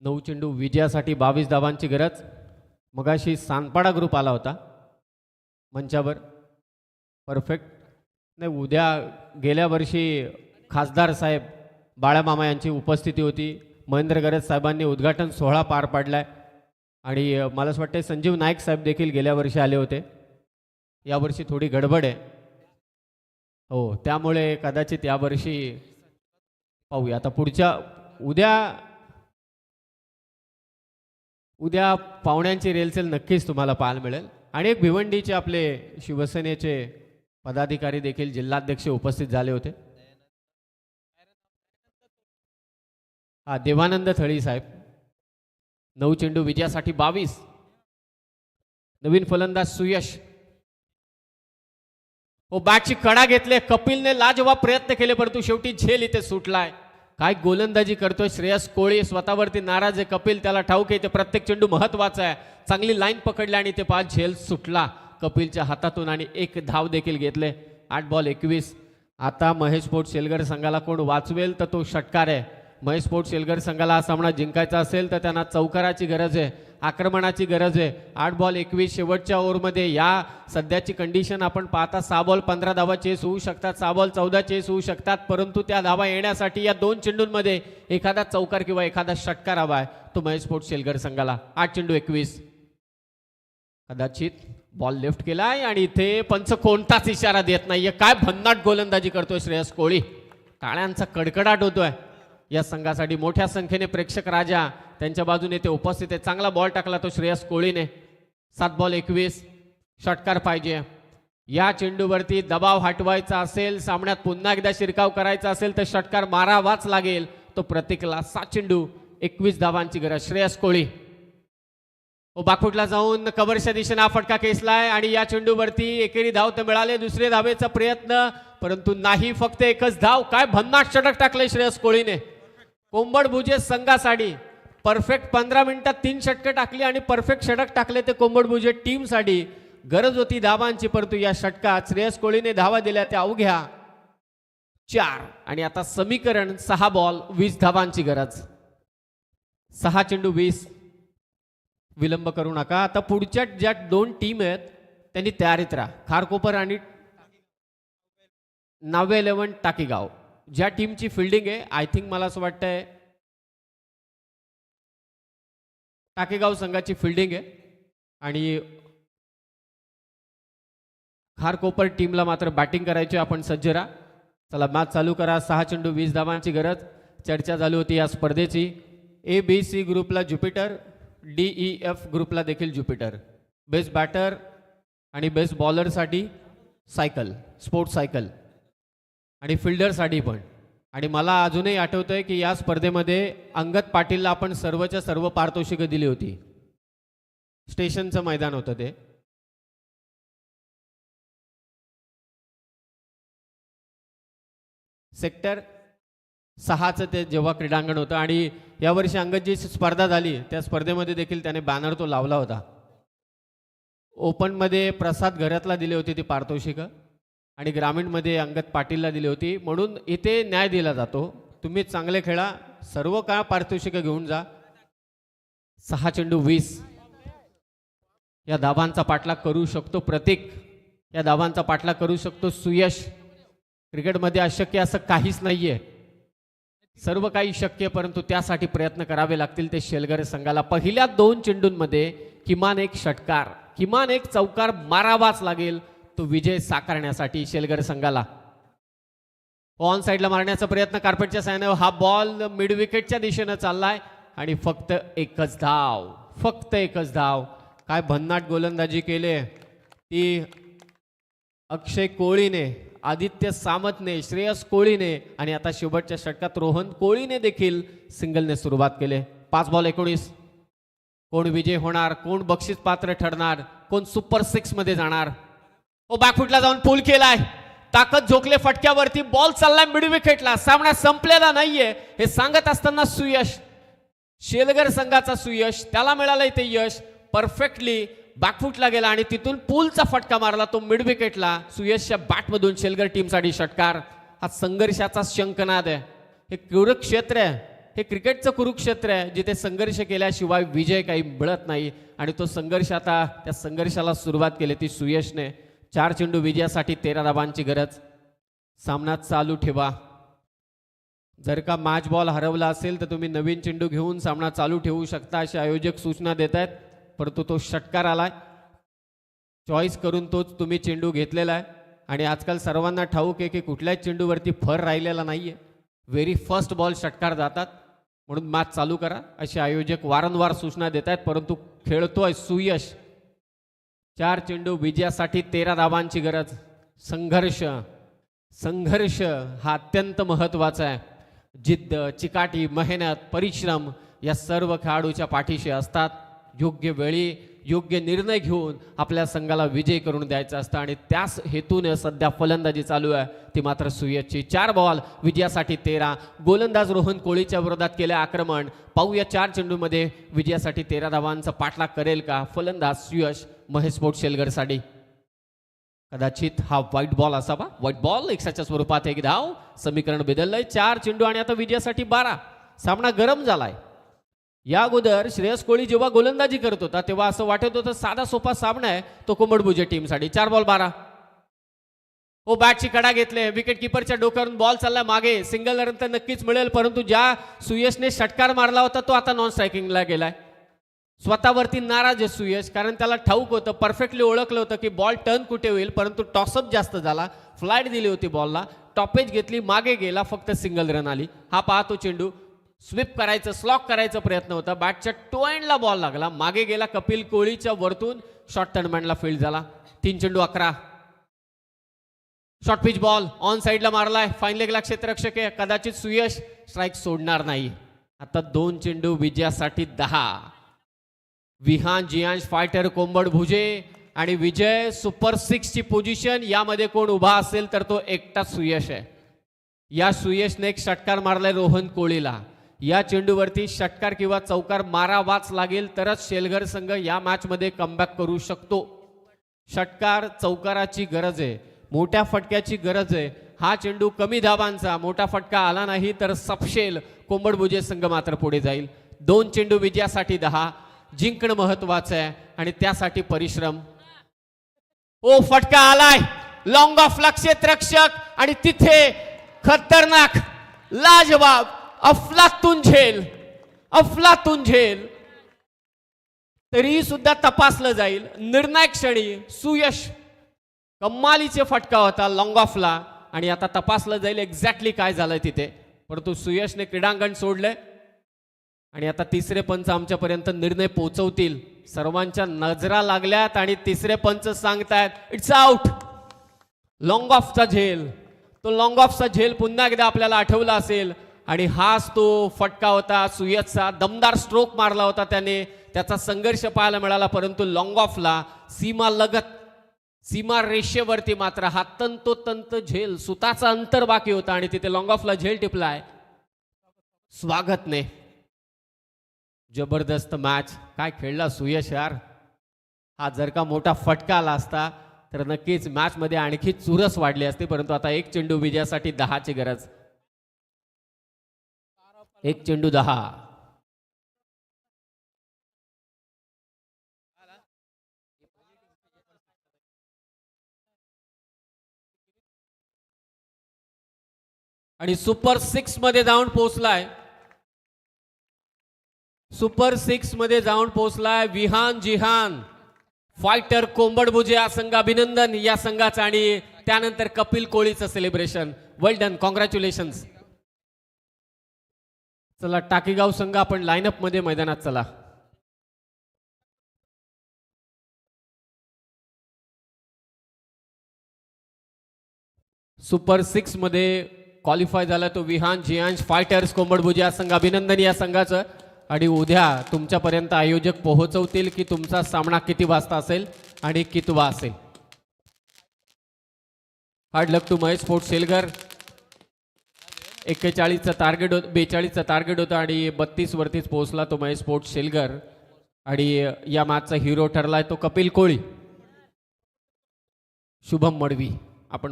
9 चेंडू विजयासाठी 22 धावांची गरज. मगाशी सानपाडा ग्रुप आला होता मंचावर. परफेक्ट नाही, उद्या गेल्या वर्षी खासदार साहेब बाळामामा यांची उपस्थिती होती. महेंद्र गरज साहेबांनी उद्घाटन सोहळा पार पाडलाय आणि मला असं वाटतं संजीव नाईक साहेब देखील गेल्या वर्षी आले होते. यावर्षी थोडी गडबड आहे. हो, त्यामुळे कदाचित यावर्षी पाहूया. आता पुढच्या उद्या पाहुण्यांची रेलसेल नक्कीच तुम्हाला पाहायला मिळेल. आणि एक भिवंडीचे आपले शिवसेनेचे पदाधिकारी देखील जिल्हाध्यक्ष उपस्थित झाले होते. हा, देवानंद थळी साहेब. 9 चेंडू विजयासाठी 22. नवीन फलंदाज सुयश. हो, बॅटची कडा घेतले. कपिलने लाजवाब प्रयत्न केले, परंतु शेवटी झेल इथे सुटलाय. काय गोलंदाजी करतोय श्रेयस कोळी. स्वतःवरती नाराज आहे कपिल. त्याला ठाऊक आहे ते प्रत्येक चेंडू महत्वाचा आहे. चांगली लाईन पकडली आणि ते 5 झेल सुटला कपिलच्या हातातून आणि 1 धाव देखील घेतले. 8 बॉल 21. आता महेश स्पोर्ट्स शेलघर संघाला कोण वाचवेल तर तो षटकार आहे. महेश स्पोर्ट्स शेलघर संघाला हा सामना जिंकायचा असेल तर त्यांना चौकाराची गरज आहे, आक्रमणाची गरज आहे. 8 बॉल 21 शेवटच्या ओव्हरमध्ये या सध्याची कंडिशन आपण पाहता 6 बॉल 15 धावा चेस होऊ शकतात, 6 बॉल 14 चेस होऊ शकतात, परंतु त्या धावा येण्यासाठी या 2 चेंडूंमध्ये एखादा चौकार किंवा एखादा षटकार हवा आहे, तो महेश स्पोर्ट्स शेलघर संघाला. 8 चेंडू 21. कदाचित बॉल लेफ्ट केलाय आणि इथे पंच कोणताच इशारा देत नाहीये. काय भन्नाट गोलंदाजी करतोय श्रेयस कोळी. टाळ्यांचा कडकडाट होतोय या संघासाठी. मोठ्या संख्येने प्रेक्षक राजा त्यांच्या बाजूने ते उपस्थित आहे. चांगला बॉल टाकला तो श्रेयस कोळीने. 7 बॉल 21. षटकार पाहिजे. या चेंडूवरती दबाव हटवायचा असेल, सामन्यात पुन्हा एकदा शिरकाव करायचा असेल तर षटकार मारावाच लागेल. तो प्रत्येकाला. 7 चेंडू 21 धावांची गरज. श्रेयस कोळी बाकफुटला जाऊन कव्हरच्या दिशेने हा फटका खेचलाय आणि या चेंडूवरती एकेरी धाव तर मिळाले. दुसरे धावेचा प्रयत्न, परंतु नाही. फक्त एकच धाव. काय भन्नाट षटक टाकले श्रेयस कोळीने. कोंबडभुजे संघासाठी परफेक्ट 15 मिनिटात 3 षटकं टाकली आणि परफेक्ट षटक टाकले ते कोंबडभुजे टीमसाठी. गरज होती धावांची, परंतु या षटकात श्रेयस कोळीने धावा दिल्या त्या अवघ्या 4. आणि आता समीकरण 6 बॉल 20 धावांची गरज. 6 चेंडू 20. विलंब करू नका. आता पुढच्या ज्या 2 टीम आहेत त्यांनी तयारीत राहा. खारकोपर आणि 9-11 टाकीगाव. ज्या टीमची फिल्डिंग आहे, आय थिंक मला असं वाटतंय टाकेगाव संघाची फिल्डिंग आहे आणि खारकोपर टीमला मात्र बॅटिंग करायची. आपण सज्ज राहा. चला मॅच चालू करा. 6 चेंडू 20 धावांची गरज. चर्चा झाली होती या स्पर्धेची. ABC ग्रुपला ज्युपिटर, DEF ग्रुपला देखील ज्युपिटर. बेस्ट बॅटर आणि बेस्ट बॉलरसाठी सायकल, स्पोर्ट्स सायकल आणि फिल्डरसाठी पण. आणि मला अजूनही आठवतंय की या स्पर्धेमध्ये अंगद पाटीलला आपण सर्वच्या सर्व पारितोषिकं दिली होती. स्टेशनचं मैदान होतं ते. सेक्टर 6चं ते जेव्हा क्रीडांगण होतं आणि यावर्षी अंगदची स्पर्धा झाली त्या स्पर्धेमध्ये देखील त्याने बॅनर तो लावला होता. ओपनमध्ये प्रसाद घरातला दिली होती ती पारितोषिकं आणि ग्रामीणमध्ये अंगद पाटीलला दिली होती. म्हणून इथे न्याय दिला जातो. तुम्ही चांगले खेळा, सर्व काळ पारितोषिक घेऊन जा. 6 चेंडू 20. या धावांचा पाठलाग करू शकतो प्रतीक, या धावांचा पाठलाग करू शकतो सुयश. क्रिकेटमध्ये अशक्य असं काहीच नाहीये, सर्व काही शक्य, परंतु त्यासाठी प्रयत्न करावे लागतील ते शेलगर संघाला. पहिल्या 2 चेंडूंमध्ये किमान एक षटकार, किमान एक चौकार मारावाच लागेल तो विजय साकारण्यासाठी शेलगर संघाला. ऑन साईडला मारण्याचा प्रयत्न कार्पेटच्या साहाय्याने. हा बॉल मिड विकेटच्या दिशेनं चाललाय आणि फक्त एकच धाव, फक्त एकच धाव. काय भन्नाट गोलंदाजी केले ती अक्षय कोळीने, आदित्य सामंतने, श्रेयस कोळीने आणि आता शेवटच्या षटकात रोहन कोळीने देखील सिंगलने सुरुवात केले. 5 बॉल 19. कोण विजय होणार, कोण बक्षीस पात्र ठरणार, कोण सुपर 6 मध्ये जाणार. ओ बॅकफुटला जाऊन पूल केलाय, ताकद झोकले फटक्यावरती, बॉल चाललाय मिड विकेटला. सामना संपलेला नाहीये हे सांगत असताना सुयश, शेलगर संघाचा सुयश, त्याला मिळालं इथे यश. परफेक्टली बॅकफुटला गेला आणि तिथून पूलचा फटका मारला तो मिड विकेटला. सुयशच्या बॅटमधून शेलगर टीमसाठी षटकार. हा संघर्षाचा शंखनाद आहे, हे कुरुक्षेत्र आहे, हे क्रिकेटचं कुरुक्षेत्र आहे जिथे संघर्ष केल्याशिवाय विजय काही मिळत नाही. आणि तो संघर्ष, आता त्या संघर्षाला सुरुवात केली ती सुयशने. 4 चेंडू विजयासाठी 13 धावांची गरज. सामना चालू ठेवा. जर का मॅच बॉल हरवला असेल तर तुम्ही नवीन चेंडू घेऊन सामना चालू ठेवू शकता असे आयोजक सूचना देत आहेत, परंतु तो षटकार आलाय, चॉईस करून तोच तुम्ही चेंडू घेतलेला आहे. आणि आजकाल सर्वांना ठाऊक आहे की कुठल्याच चेंडूवरती फर राहिलेला नाहीये, व्हेरी फर्स्ट बॉल षटकार जातात, म्हणून मॅच चालू करा असे आयोजक वारंवार सूचना देत आहेत. परंतु खेळतोय सुयश. 4 चेंडू विजयासाठी 13 धावांची गरज. संघर्ष, संघर्ष हा अत्यंत महत्वाचा आहे. जिद्द, चिकाटी, मेहनत, परिश्रम या सर्व खेळाडूच्या पाठीशी असतात. योग्य वेळी योग्य निर्णय घेऊन आपल्या संघाला विजय करून द्यायचा असतं आणि त्याच हेतूने सध्या फलंदाजी चालू आहे ती मात्र सुयशची. 4 बॉल विजयासाठी 13. गोलंदाज रोहन कोळीच्या विरोधात केले आक्रमण. पाहूया 4 चेंडूमध्ये विजयासाठी 13 धावांचा पाठलाग करेल का फलंदाज सुयश महेश स्पोर्ट्स शेलगरसाठी. कदाचित हा व्हाईट बॉल असावा. व्हाईट बॉल एक्साच्या स्वरूपात एक धाव. समीकरण बदललंय. 4 चेंडू आणि आता विजयासाठी 12. सामना गरम झालाय. या अगोदर श्रेयस कोळी जेव्हा गोलंदाजी करत होता तेव्हा असं वाटत होतं साधा सोपा सामना आहे तो कोंबडभुजे टीमसाठी. 4 बॉल 12. हो बॅटची कडा घेतले, विकेट किपरच्या डोक्यावरून बॉल चालला मागे. सिंगल रन तर नक्कीच मिळेल, परंतु ज्या सुयशने षटकार मारला होता तो आता नॉन स्ट्रायकिंगला गेलाय. स्वतःवरती नाराज आहे सुयश, कारण त्याला ठाऊक होतं, परफेक्टली ओळखलं होतं की बॉल टर्न कुठे होईल, परंतु टॉसअप जास्त झाला. फ्लाईट दिली होती बॉलला, टॉपेज घेतली, मागे गेला, फक्त सिंगल रन आली. हा पाहतो चेंडू स्वीप करायचं, स्लॉक करायचा प्रयत्न होता, बॅटच्या टो एंडला बॉल लागला, मागे गेला कपिल कोहलीच्या वरतून, शॉर्ट टर्नमॅनला फील्ड झाला. 3 चेंडू 11. शॉर्ट पिच बॉल ऑन साईडला मारलाय, फाईन लेगला क्षेत्ररक्षक आहे, कदाचित सुयश स्ट्राईक सोडणार नाही. आता 2 चेंडू विजयासाठी 10. विहान जियांश फायटर कोंबडभुजे आणि विजय सुपर 6 ची पोझिशन. यामध्ये कोण उभा असेल तर तो एकटा सुयश आहे. या सुयशने एक षटकार मारलाय रोहन कोळीला. या चेंडूवरती षटकार किंवा चौकार मारावाच लागेल तरच शेलघर संघ या मॅच मध्ये कमबॅक करू शकतो. षटकार चौकाराची गरज आहे, मोठ्या फटक्याची गरज आहे. हा चेंडू कमी धावांचा, मोठा फटका आला नाही तर सपशेल कोंबडभुजे संघ मात्र पुढे जाईल. 2 चेंडू विजयासाठी 10. जिंकणं महत्वाचं आहे आणि त्यासाठी परिश्रम. ओ फटका आलाय, लॉंग ऑफला क्षेत्ररक्षक आणि तिथे खतरनाक, लाजवाब, अफलातून झेल, अफलातून झेल. तरीही सुद्धा तपासलं जाईल. निर्णायक क्षणी सुयश, कमालीचे फटका होता लॉंग ऑफला आणि आता तपासलं जाईल एक्झॅक्टली काय झालंय तिथे. परंतु सुयशने क्रीडांगण सोडलंय आणि आता तिसरे पंच आमच्यापर्यंत निर्णय पोहोचवतील. सर्वांच्या नजरा लागल्यात आणि तिसरे पंच सांगतायत इट्स आउट. लॉंग ऑफचा झेल, तो लॉंग ऑफचा झेल पुन्हा एकदा आपल्याला आठवला असेल आणि हाच तो फटका होता सुयशचा. दमदार स्ट्रोक मारला होता त्याने, त्याचा संघर्ष पाहायला मिळाला, परंतु लॉंग ऑफला सीमा लगत, सीमा रेषेवरती मात्र हा तंतोतंत झेल, सुताचा अंतर बाकी होता आणि तिथे लॉंग ऑफला झेल टिपलाय. स्वागतने जबरदस्त मॅच. काय खेळला सुयश यार. हा जर का मोठा फटका आला असता तर नक्कीच मॅच मध्ये आणखी चुरस वाढली असती, परंतु आता 1 चेंडू विजयासाठी 10 ची गरज. एक चेंडू 10. आणि सुपर 6 मध्ये जाऊन पोहोचलाय. सुपर 6 मध्ये जाऊन पोहोचलाय विहान जिहान फायटर कोंबडभुजे या संघ. अभिनंदन या संघाचं. आणि त्यानंतर कपिल कोळीचं सेलिब्रेशन. वेल डन, कॉंग्रॅच्युलेशन्स. चला टाकीगाव संघ आपण लाईनअप मध्ये मैदानात चला. सुपर 6 मध्ये क्वालिफाय झाला तो विहान जिहान फायटर्स कोंबडभुजे या संघ. अभिनंदन या संघाचं. आणि उद्या तुमच्यापर्यंत आयोजक पोहोचवतील की तुमचा सामना किती वाजता असेल आणि कितवा असेल. Hard luck to Mahesh sports Selgar. 41चं टार्गेट 42चं टार्गेट होतं आणि 32 वरतीच पोहोचला तो महेश स्पोर्ट्स सेलगर. आणि या मॅचचा हिरो ठरलाय तो कपिल कोळी. शुभम मडवी आपण